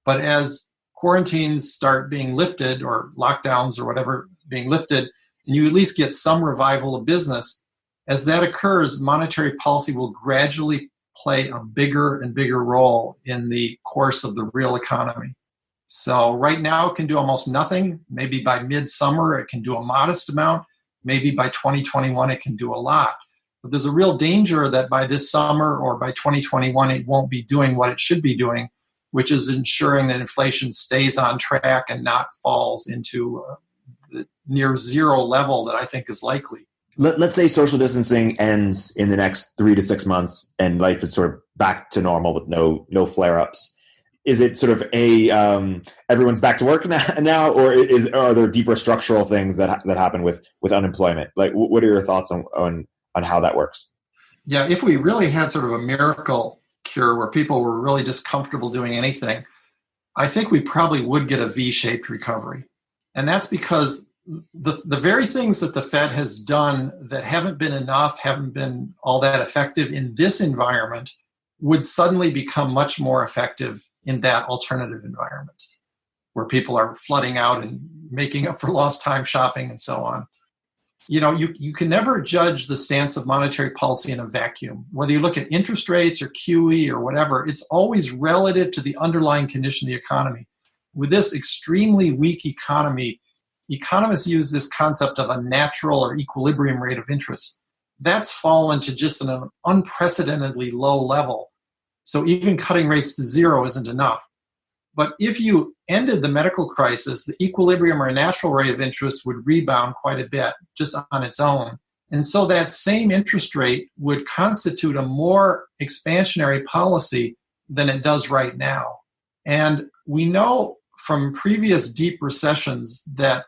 S3: But as quarantines start being lifted, or lockdowns or whatever being lifted, and you at least get some revival of business, as that occurs, monetary policy will gradually play a bigger and bigger role in the course of the real economy. So right now it can do almost nothing. Maybe by midsummer it can do a modest amount. Maybe by 2021 it can do a lot. But there's a real danger that by this summer or by 2021 it won't be doing what it should be doing, which is ensuring that inflation stays on track and not falls into the near zero level that I think is likely.
S2: Let's say social distancing ends in the next 3 to 6 months and life is sort of back to normal with no flare-ups. Is it sort of everyone's back to work now, or are there deeper structural things that happen with unemployment? Like, what are your thoughts on how that works?
S3: Yeah, if we really had sort of a miracle cure where people were really just comfortable doing anything, I think we probably would get a V-shaped recovery. And that's because the very things that the Fed has done that haven't been enough, haven't been all that effective in this environment, would suddenly become much more effective in that alternative environment where people are flooding out and making up for lost time shopping and so on. You know, you can never judge the stance of monetary policy in a vacuum. Whether you look at interest rates or QE or whatever, it's always relative to the underlying condition of the economy. With this extremely weak economy, economists use this concept of a natural or equilibrium rate of interest. That's fallen to just an unprecedentedly low level. So even cutting rates to zero isn't enough. But if you ended the medical crisis, the equilibrium or natural rate of interest would rebound quite a bit just on its own. And so that same interest rate would constitute a more expansionary policy than it does right now. And we know from previous deep recessions that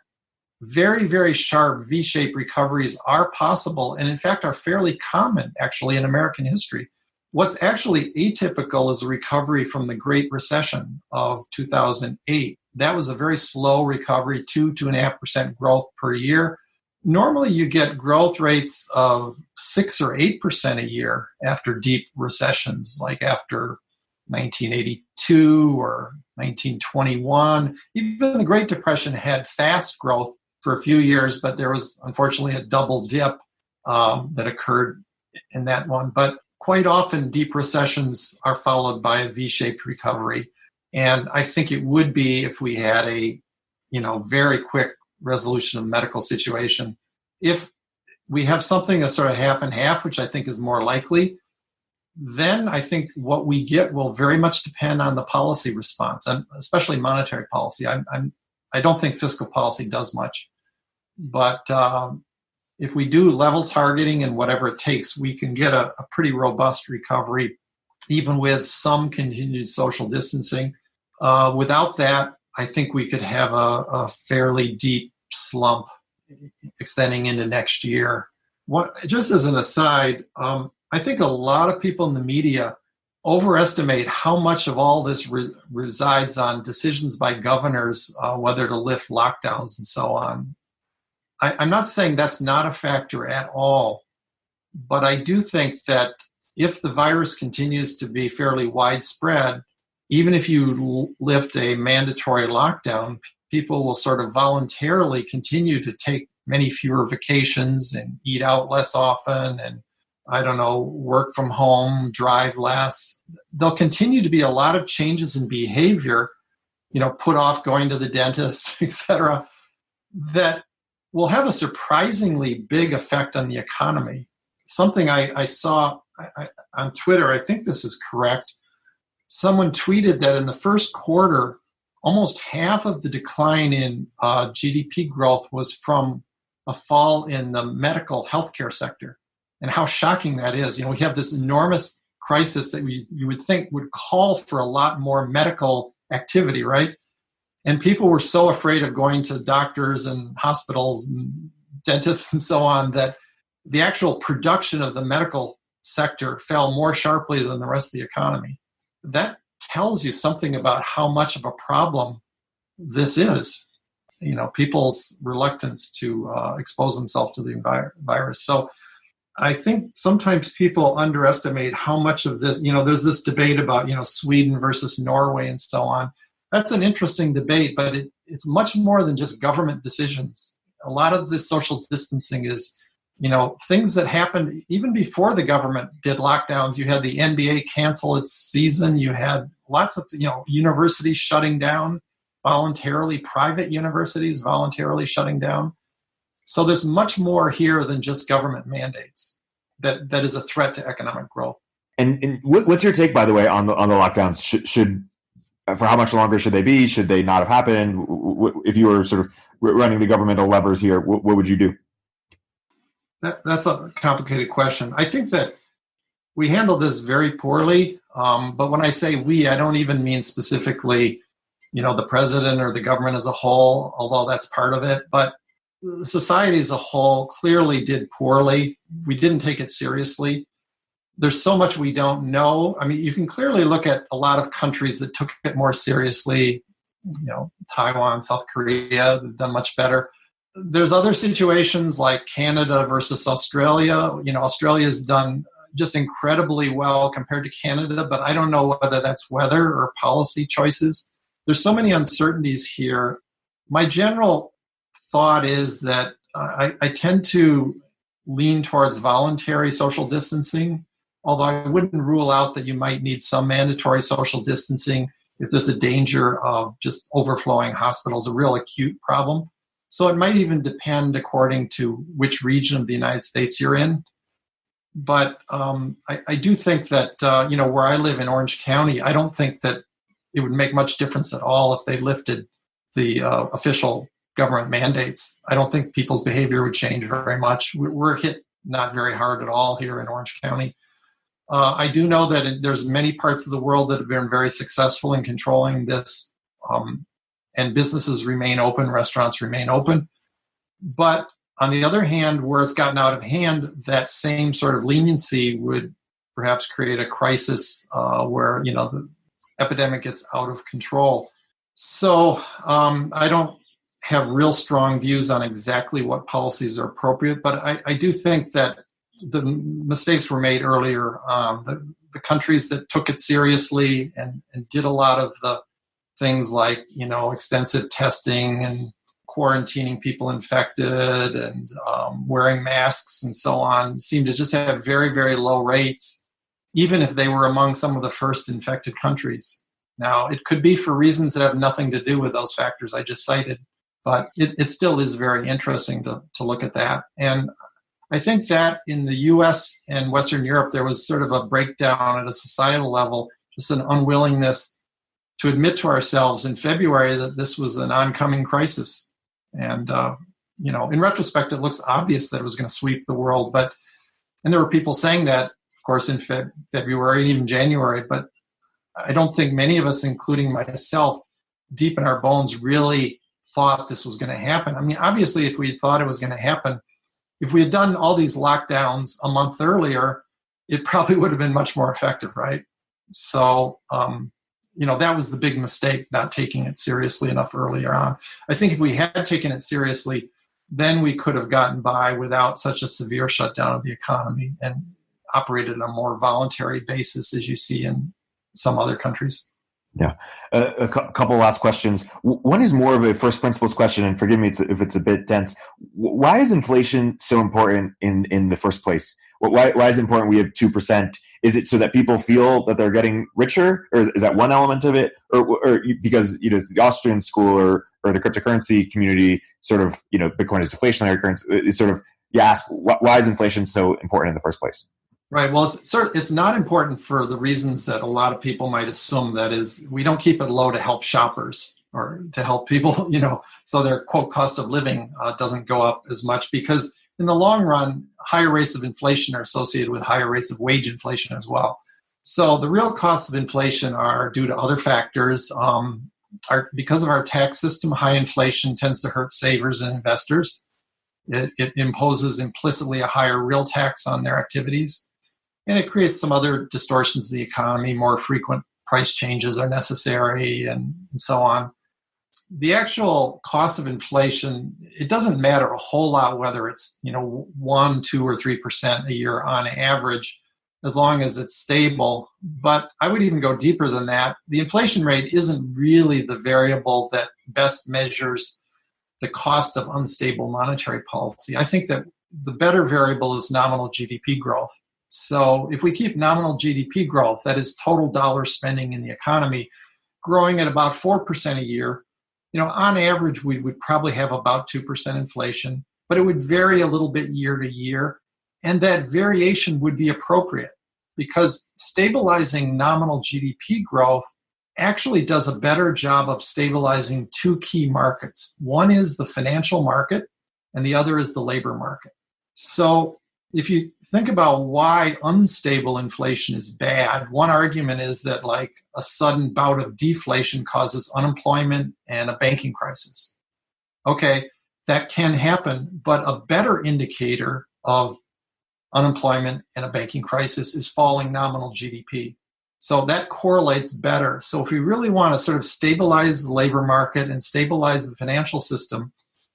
S3: very, very sharp V-shaped recoveries are possible and in fact are fairly common actually in American history. What's actually atypical is a recovery from the Great Recession of 2008. That was a very slow recovery, 2.5% growth per year. Normally you get growth rates of 6 or 8% a year after deep recessions, like after 1982 or 1921. Even the Great Depression had fast growth for a few years, but there was unfortunately a double dip that occurred in that one. But quite often, deep recessions are followed by a V-shaped recovery. And I think it would be if we had a, very quick resolution of the medical situation. If we have something that's sort of half and half, which I think is more likely, then I think what we get will very much depend on the policy response, and especially monetary policy. I don't think fiscal policy does much. But if we do level targeting and whatever it takes, we can get a pretty robust recovery, even with some continued social distancing. Without that, I think we could have a fairly deep slump extending into next year. Just as an aside, I think a lot of people in the media overestimate how much of all this resides on decisions by governors, whether to lift lockdowns and so on. I'm not saying that's not a factor at all, but I do think that if the virus continues to be fairly widespread, even if you lift a mandatory lockdown, people will sort of voluntarily continue to take many fewer vacations and eat out less often and, work from home, drive less. There'll continue to be a lot of changes in behavior, put off going to the dentist, et cetera, that will have a surprisingly big effect on the economy. Something I saw on Twitter, I think this is correct. Someone tweeted that in the first quarter, almost half of the decline in GDP growth was from a fall in the medical healthcare sector. And how shocking that is. We have this enormous crisis that you would think would call for a lot more medical activity, right? And people were so afraid of going to doctors and hospitals and dentists and so on that the actual production of the medical sector fell more sharply than the rest of the economy. That tells you something about how much of a problem this is, people's reluctance to expose themselves to the virus. So I think sometimes people underestimate how much of this, there's this debate about, Sweden versus Norway and so on. That's an interesting debate, but it's much more than just government decisions. A lot of this social distancing is, things that happened even before the government did lockdowns. You had the NBA cancel its season. You had lots of, universities shutting down voluntarily, private universities voluntarily shutting down. So there's much more here than just government mandates that is a threat to economic growth.
S2: And what's your take, by the way, on the lockdowns? Should for how much longer should they be? Should they not have happened? If you were sort of running the governmental levers here, what would you do?
S3: That's a complicated question. I think that we handled this very poorly. But when I say we, I don't even mean specifically, the president or the government as a whole, although that's part of it. But society as a whole clearly did poorly. We didn't take it seriously. There's so much we don't know. I mean, you can clearly look at a lot of countries that took it more seriously. Taiwan, South Korea, they've done much better. There's other situations like Canada versus Australia. Australia's done just incredibly well compared to Canada, but I don't know whether that's weather or policy choices. There's so many uncertainties here. My general thought is that I tend to lean towards voluntary social distancing, although I wouldn't rule out that you might need some mandatory social distancing if there's a danger of just overflowing hospitals, a real acute problem. So it might even depend according to which region of the United States you're in. But I do think that, where I live in Orange County, I don't think that it would make much difference at all if they lifted the official government mandates. I don't think people's behavior would change very much. We're hit not very hard at all here in Orange County. I do know that there's many parts of the world that have been very successful in controlling this, and businesses remain open, restaurants remain open. But on the other hand, where it's gotten out of hand, that same sort of leniency would perhaps create a crisis where, the epidemic gets out of control. So I don't have real strong views on exactly what policies are appropriate, but I do think that the mistakes were made earlier. The countries that took it seriously and did a lot of the things like, extensive testing and quarantining people infected and wearing masks and so on seem to just have very, very low rates, even if they were among some of the first infected countries. Now, it could be for reasons that have nothing to do with those factors I just cited, but it still is very interesting to look at that. And I think that in the US and Western Europe, there was sort of a breakdown at a societal level, just an unwillingness to admit to ourselves in February that this was an oncoming crisis. And, in retrospect, it looks obvious that it was going to sweep the world. And there were people saying that, of course, in February and even January, but I don't think many of us, including myself, deep in our bones really thought this was going to happen. I mean, obviously, if we thought it was going to happen, if we had done all these lockdowns a month earlier, it probably would have been much more effective, right? So, that was the big mistake, not taking it seriously enough earlier on. I think if we had taken it seriously, then we could have gotten by without such a severe shutdown of the economy and operated on a more voluntary basis, as you see in some other countries.
S2: Yeah. A couple last questions. One is more of a first principles question, and forgive me if it's a bit dense. Why is inflation so important in the first place? Why is it important we have 2%? Is it so that people feel that they're getting richer, or is that one element of it? Or because it's the Austrian school or the cryptocurrency community sort of, Bitcoin is deflationary currency. It's sort of, you ask, why is inflation so important in the first place?
S3: Right. Well, it's not important for the reasons that a lot of people might assume. That is, we don't keep it low to help shoppers or to help people, so their quote cost of living doesn't go up as much, because in the long run, higher rates of inflation are associated with higher rates of wage inflation as well. So the real costs of inflation are due to other factors. Because of our tax system, high inflation tends to hurt savers and investors. It imposes implicitly a higher real tax on their activities. And it creates some other distortions in the economy. More frequent price changes are necessary and so on. The actual cost of inflation, it doesn't matter a whole lot whether it's 1, 2, or 3% a year on average, as long as it's stable. But I would even go deeper than that. The inflation rate isn't really the variable that best measures the cost of unstable monetary policy. I think that the better variable is nominal GDP growth. So if we keep nominal GDP growth, that is total dollar spending in the economy, growing at about 4% a year, on average, we would probably have about 2% inflation, but it would vary a little bit year to year. And that variation would be appropriate, because stabilizing nominal GDP growth actually does a better job of stabilizing two key markets. One is the financial market, and the other is the labor market. So if you think about why unstable inflation is bad, one argument is that like a sudden bout of deflation causes unemployment and a banking crisis. Okay, that can happen, but a better indicator of unemployment and a banking crisis is falling nominal GDP. So that correlates better. So if we really want to sort of stabilize the labor market and stabilize the financial system,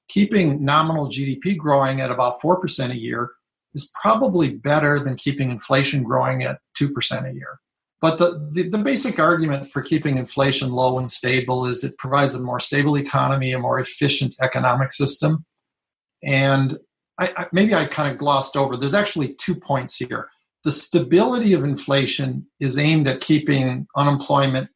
S3: keeping nominal GDP growing at about 4% a year is probably better than keeping inflation growing at 2% a year. But the basic argument for keeping inflation low and stable is it provides a more stable economy, a more efficient economic system. And maybe I kind of glossed over, there's actually 2 points here. The stability of inflation is aimed at keeping unemployment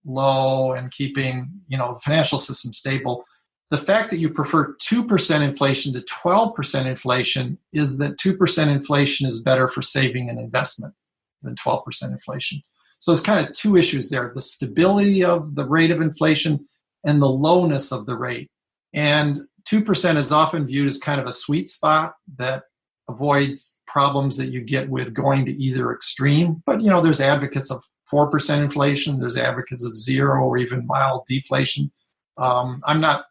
S3: low and keeping, the financial system stable. The fact that you prefer 2% inflation to 12% inflation is that 2% inflation is better for saving and investment than 12% inflation. So there's kind of two issues there, the stability of the rate of inflation and the lowness of the rate. And 2% is often viewed as kind of a sweet spot that avoids problems that you get with going to either extreme. But, there's advocates of 4% inflation, there's advocates of 0 or even mild deflation. I'm not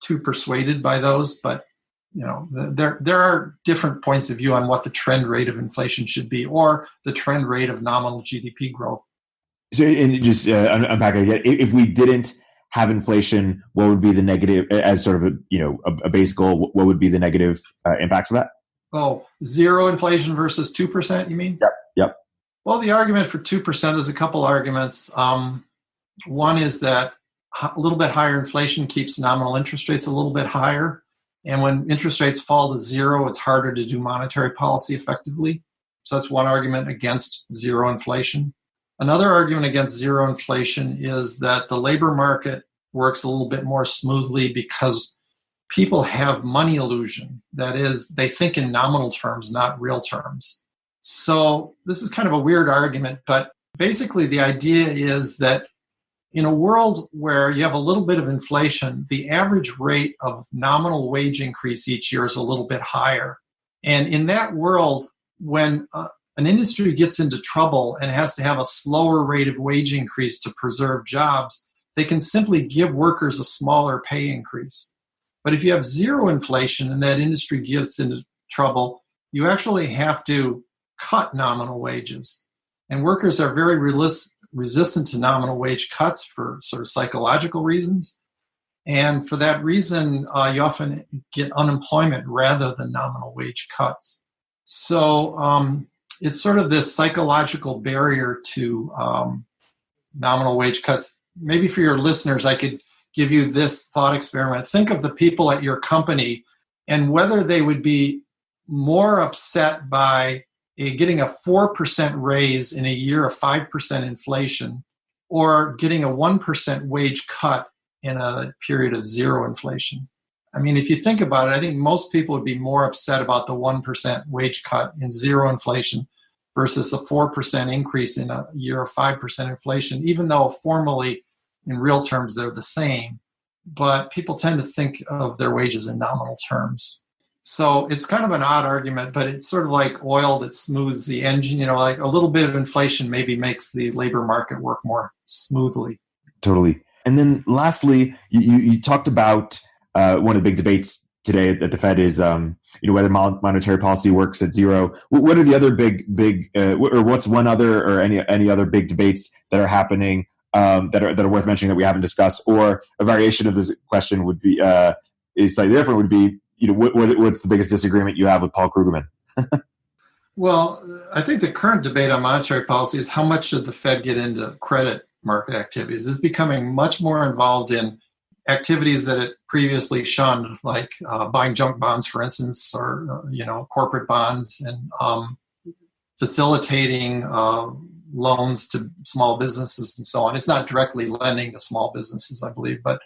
S3: too persuaded by those, but there are different points of view on what the trend rate of inflation should be, or the trend rate of nominal GDP growth.
S2: So, and just unpack it again. If we didn't have inflation, what would be the negative, as sort of a base goal? What would be the negative impacts of that?
S3: Oh, 0 inflation versus 2%, you mean?
S2: Yep.
S3: Well, the argument for 2%, there's a couple arguments. One is that a little bit higher inflation keeps nominal interest rates a little bit higher. And when interest rates fall to 0, it's harder to do monetary policy effectively. So that's one argument against 0 inflation. Another argument against 0 inflation is that the labor market works a little bit more smoothly because people have money illusion. That is, they think in nominal terms, not real terms. So this is kind of a weird argument, but basically the idea is that in a world where you have a little bit of inflation, the average rate of nominal wage increase each year is a little bit higher. And in that world, when an industry gets into trouble and has to have a slower rate of wage increase to preserve jobs, they can simply give workers a smaller pay increase. But if you have 0 inflation and that industry gets into trouble, you actually have to cut nominal wages. And workers are very resistant to nominal wage cuts for sort of psychological reasons. And for that reason, you often get unemployment rather than nominal wage cuts. So it's sort of this psychological barrier to nominal wage cuts. Maybe for your listeners, I could give you this thought experiment. Think of the people at your company and whether they would be more upset by getting a 4% raise in a year of 5% inflation or getting a 1% wage cut in a period of zero inflation. I mean, if you think about it, I think most people would be more upset about the 1% wage cut in zero inflation versus a 4% increase in a year of 5% inflation, even though formally, in real terms, they're the same. But people tend to think of their wages in nominal terms. So it's kind of an odd argument, but it's sort of like oil that smooths the engine. You know, like a little bit of inflation maybe makes the labor market work more smoothly.
S2: Totally. And then lastly, you talked about one of the big debates today at the Fed is whether monetary policy works at zero. What are the other big or what's one other or any other big debates that are happening that are worth mentioning that we haven't discussed? Or a variation of this question would be is slightly different. Would be what's the biggest disagreement you have with Paul Krugman?
S3: Well, I think the current debate on monetary policy is how much should the Fed get into credit market activities. It's becoming much more involved in activities that it previously shunned, like buying junk bonds, for instance, or corporate bonds, and facilitating loans to small businesses and so on. It's not directly lending to small businesses, I believe, but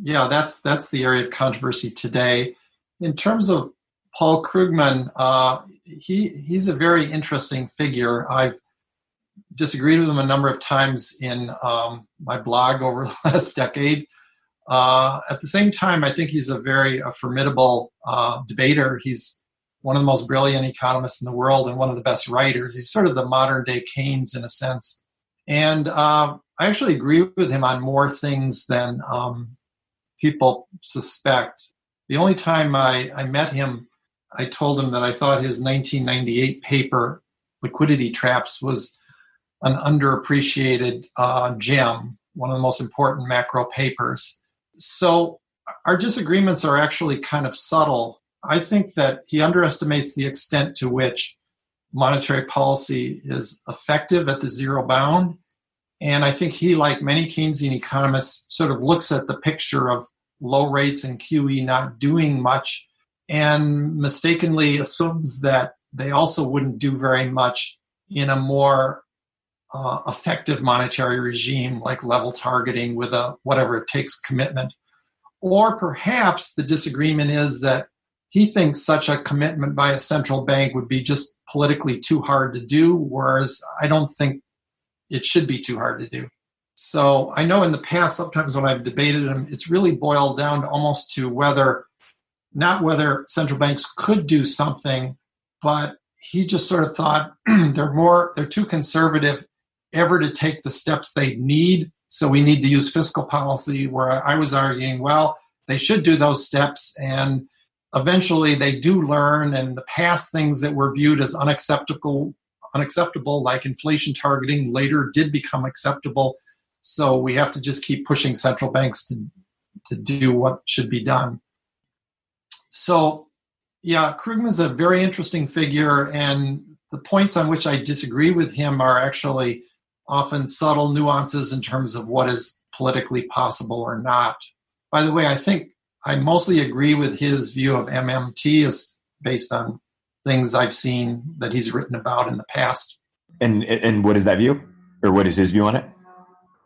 S3: yeah, that's the area of controversy today. In terms of Paul Krugman, he's a very interesting figure. I've disagreed with him a number of times in my blog over the last decade. At the same time, I think he's a very formidable debater. He's one of the most brilliant economists in the world and one of the best writers. He's sort of the modern day Keynes in a sense. And I actually agree with him on more things than people suspect. The only time I met him, I told him that I thought his 1998 paper, Liquidity Traps, was an underappreciated gem, one of the most important macro papers. So our disagreements are actually kind of subtle. I think that he underestimates the extent to which monetary policy is effective at the zero bound. And I think he, like many Keynesian economists, sort of looks at the picture of low rates and QE not doing much and mistakenly assumes that they also wouldn't do very much in a more effective monetary regime like level targeting with a whatever it takes commitment. Or perhaps the disagreement is that he thinks such a commitment by a central bank would be just politically too hard to do, whereas I don't think it should be too hard to do. So I know in the past, sometimes when I've debated him, it's really boiled down to almost to not whether central banks could do something, but he just sort of thought they're too conservative ever to take the steps they need. So we need to use fiscal policy, where I was arguing, well, they should do those steps. And eventually they do learn. And the past things that were viewed as unacceptable, like inflation targeting, later did become acceptable. So we have to just keep pushing central banks to do what should be done. So, yeah, Krugman's a very interesting figure, and the points on which I disagree with him are actually often subtle nuances in terms of what is politically possible or not. By the way, I think I mostly agree with his view of MMT is based on things I've seen that he's written about in the past.
S2: And what is that view? Or what is his view on it?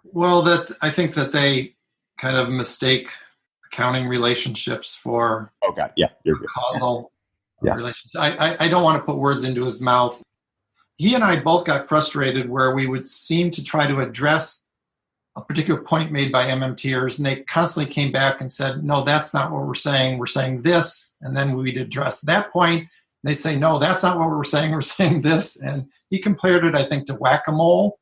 S3: Well, I think that they kind of mistake accounting relationships for causal relations. I don't want to put words into his mouth. He and I both got frustrated where we would seem to try to address a particular point made by MMTers, and they constantly came back and said, no, that's not what we're saying. We're saying this. And then we'd address that point. They'd say, no, that's not what we're saying. We're saying this. And he compared it, I think, to whack-a-mole,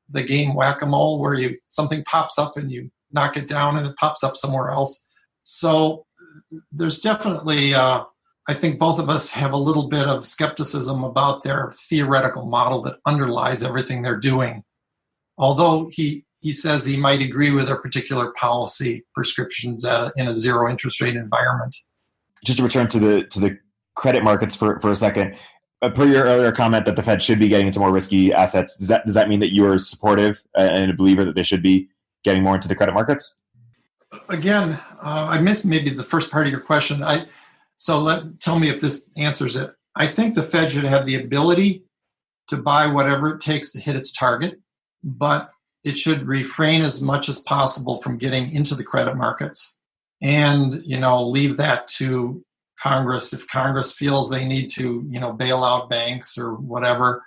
S3: the game whack-a-mole, where something pops up and you knock it down and it pops up somewhere else. So there's definitely I think both of us have a little bit of skepticism about their theoretical model that underlies everything they're doing. Although he says he might agree with their particular policy prescriptions in a zero interest rate environment.
S2: Just to return to the credit markets for a second, per your earlier comment that the Fed should be getting into more risky assets, does that mean that you are supportive and a believer that they should be getting more into the credit markets?
S3: Again, I missed maybe the first part of your question. Tell me if this answers it. I think the Fed should have the ability to buy whatever it takes to hit its target, but it should refrain as much as possible from getting into the credit markets and, leave that to Congress. If Congress feels they need to, bail out banks or whatever.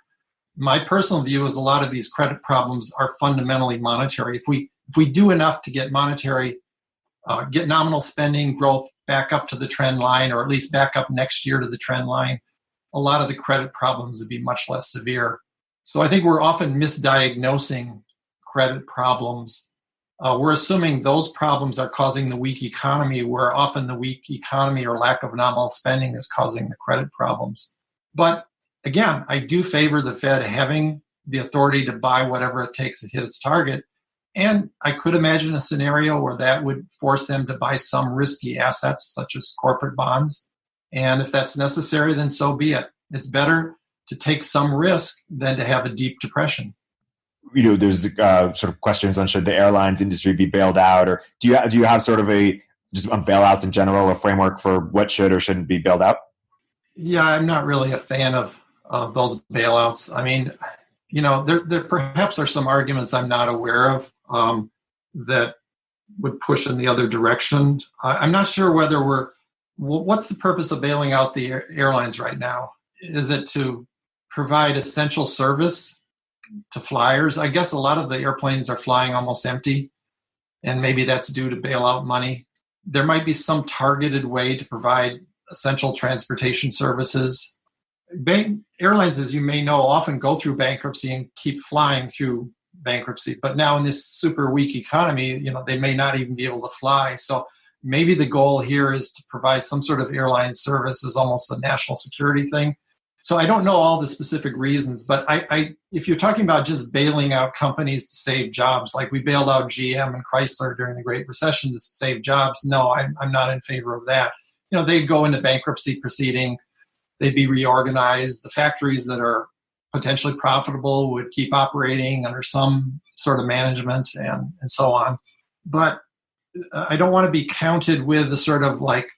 S3: My personal view is a lot of these credit problems are fundamentally monetary. If we do enough to get get nominal spending growth back up to the trend line, or at least back up next year to the trend line, a lot of the credit problems would be much less severe. So I think we're often misdiagnosing credit problems. We're assuming those problems are causing the weak economy, where often the weak economy or lack of nominal spending is causing the credit problems. But again, I do favor the Fed having the authority to buy whatever it takes to hit its target. And I could imagine a scenario where that would force them to buy some risky assets, such as corporate bonds. And if that's necessary, then so be it. It's better to take some risk than to have a deep depression.
S2: There's sort of questions on should the airlines industry be bailed out, or do you have sort of just on bailouts in general, a framework for what should or shouldn't be bailed out?
S3: Yeah, I'm not really a fan of those bailouts. I mean, there perhaps are some arguments I'm not aware of that would push in the other direction. I'm not sure what's the purpose of bailing out the airlines right now? Is it to provide essential service to flyers? I guess a lot of the airplanes are flying almost empty, and maybe that's due to bailout money. There might be some targeted way to provide essential transportation services. Airlines, as you may know, often go through bankruptcy and keep flying through bankruptcy. But now in this super weak economy, they may not even be able to fly. So maybe the goal here is to provide some sort of airline service as almost a national security thing. So I don't know all the specific reasons, but if you're talking about just bailing out companies to save jobs, like we bailed out GM and Chrysler during the Great Recession to save jobs, no, I'm not in favor of that. They'd go into bankruptcy proceeding, they'd be reorganized. The factories that are potentially profitable would keep operating under some sort of management and so on. But I don't want to be counted with the sort of like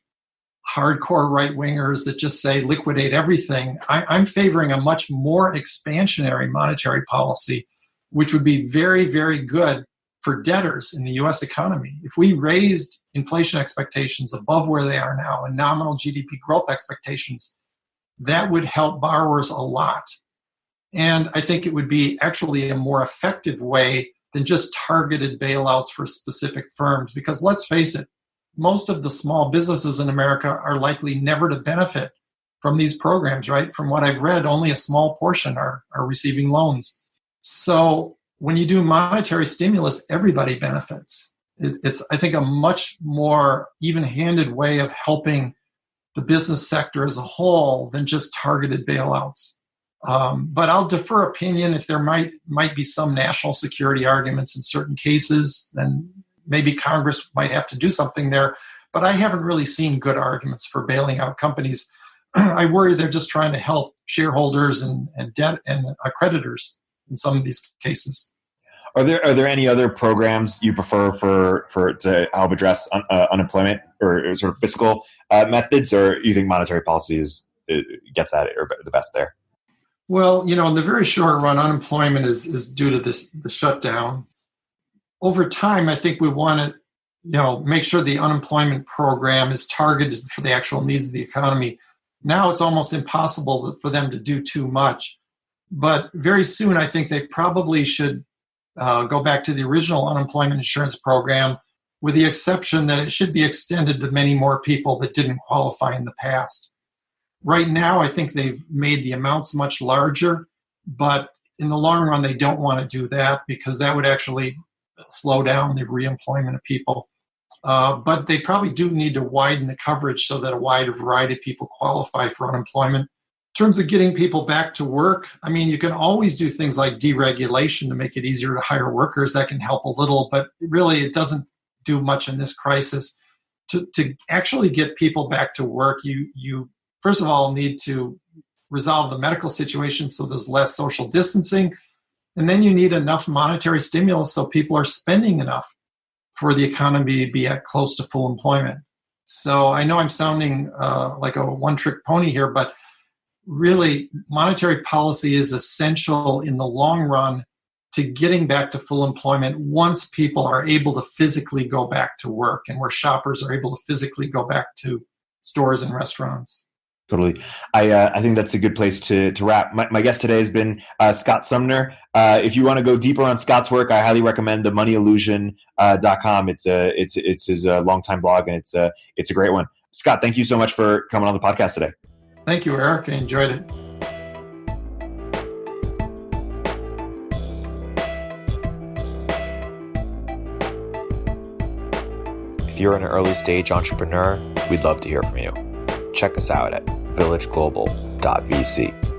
S3: hardcore right-wingers that just say liquidate everything. I'm favoring a much more expansionary monetary policy, which would be very, very good for debtors in the U.S. economy. If we raised inflation expectations above where they are now and nominal GDP growth expectations, that would help borrowers a lot. And I think it would be actually a more effective way than just targeted bailouts for specific firms. Because let's face it, most of the small businesses in America are likely never to benefit from these programs, right? From what I've read, only a small portion are receiving loans. So when you do monetary stimulus, everybody benefits. It's, I think, a much more even-handed way of helping the business sector as a whole than just targeted bailouts. But I'll defer opinion. If there might be some national security arguments in certain cases, then maybe Congress might have to do something there. But I haven't really seen good arguments for bailing out companies. I worry they're just trying to help shareholders and debt and creditors in some of these cases.
S2: Are there any other programs you prefer for to help address unemployment or sort of fiscal methods, or you think monetary policy gets at it or the best there?
S3: Well, in the very short run, unemployment is due to the shutdown. Over time, I think we want to, make sure the unemployment program is targeted for the actual needs of the economy. Now it's almost impossible for them to do too much. But very soon, I think they probably should go back to the original unemployment insurance program, with the exception that it should be extended to many more people that didn't qualify in the past. Right now, I think they've made the amounts much larger, but in the long run, they don't want to do that because that would actually slow down the reemployment of people. but they probably do need to widen the coverage so that a wider variety of people qualify for unemployment. In terms of getting people back to work, I mean, you can always do things like deregulation to make it easier to hire workers. That can help a little, but really it doesn't do much in this crisis. To actually get people back to work, you first of all need to resolve the medical situation so there's less social distancing, and then you need enough monetary stimulus so people are spending enough for the economy to be at close to full employment. So I know I'm sounding like a one-trick pony here, but really monetary policy is essential in the long run to getting back to full employment once people are able to physically go back to work and where shoppers are able to physically go back to stores and restaurants.
S2: Totally. I think that's a good place to wrap. My guest today has been Scott Sumner. If you want to go deeper on Scott's work, I highly recommend the moneyillusion.com. It's his longtime blog, and it's a great one. Scott, thank you so much for coming on the podcast today.
S3: Thank you, Eric. I enjoyed it.
S1: If you're an early stage entrepreneur, we'd love to hear from you. Check us out at villageglobal.vc.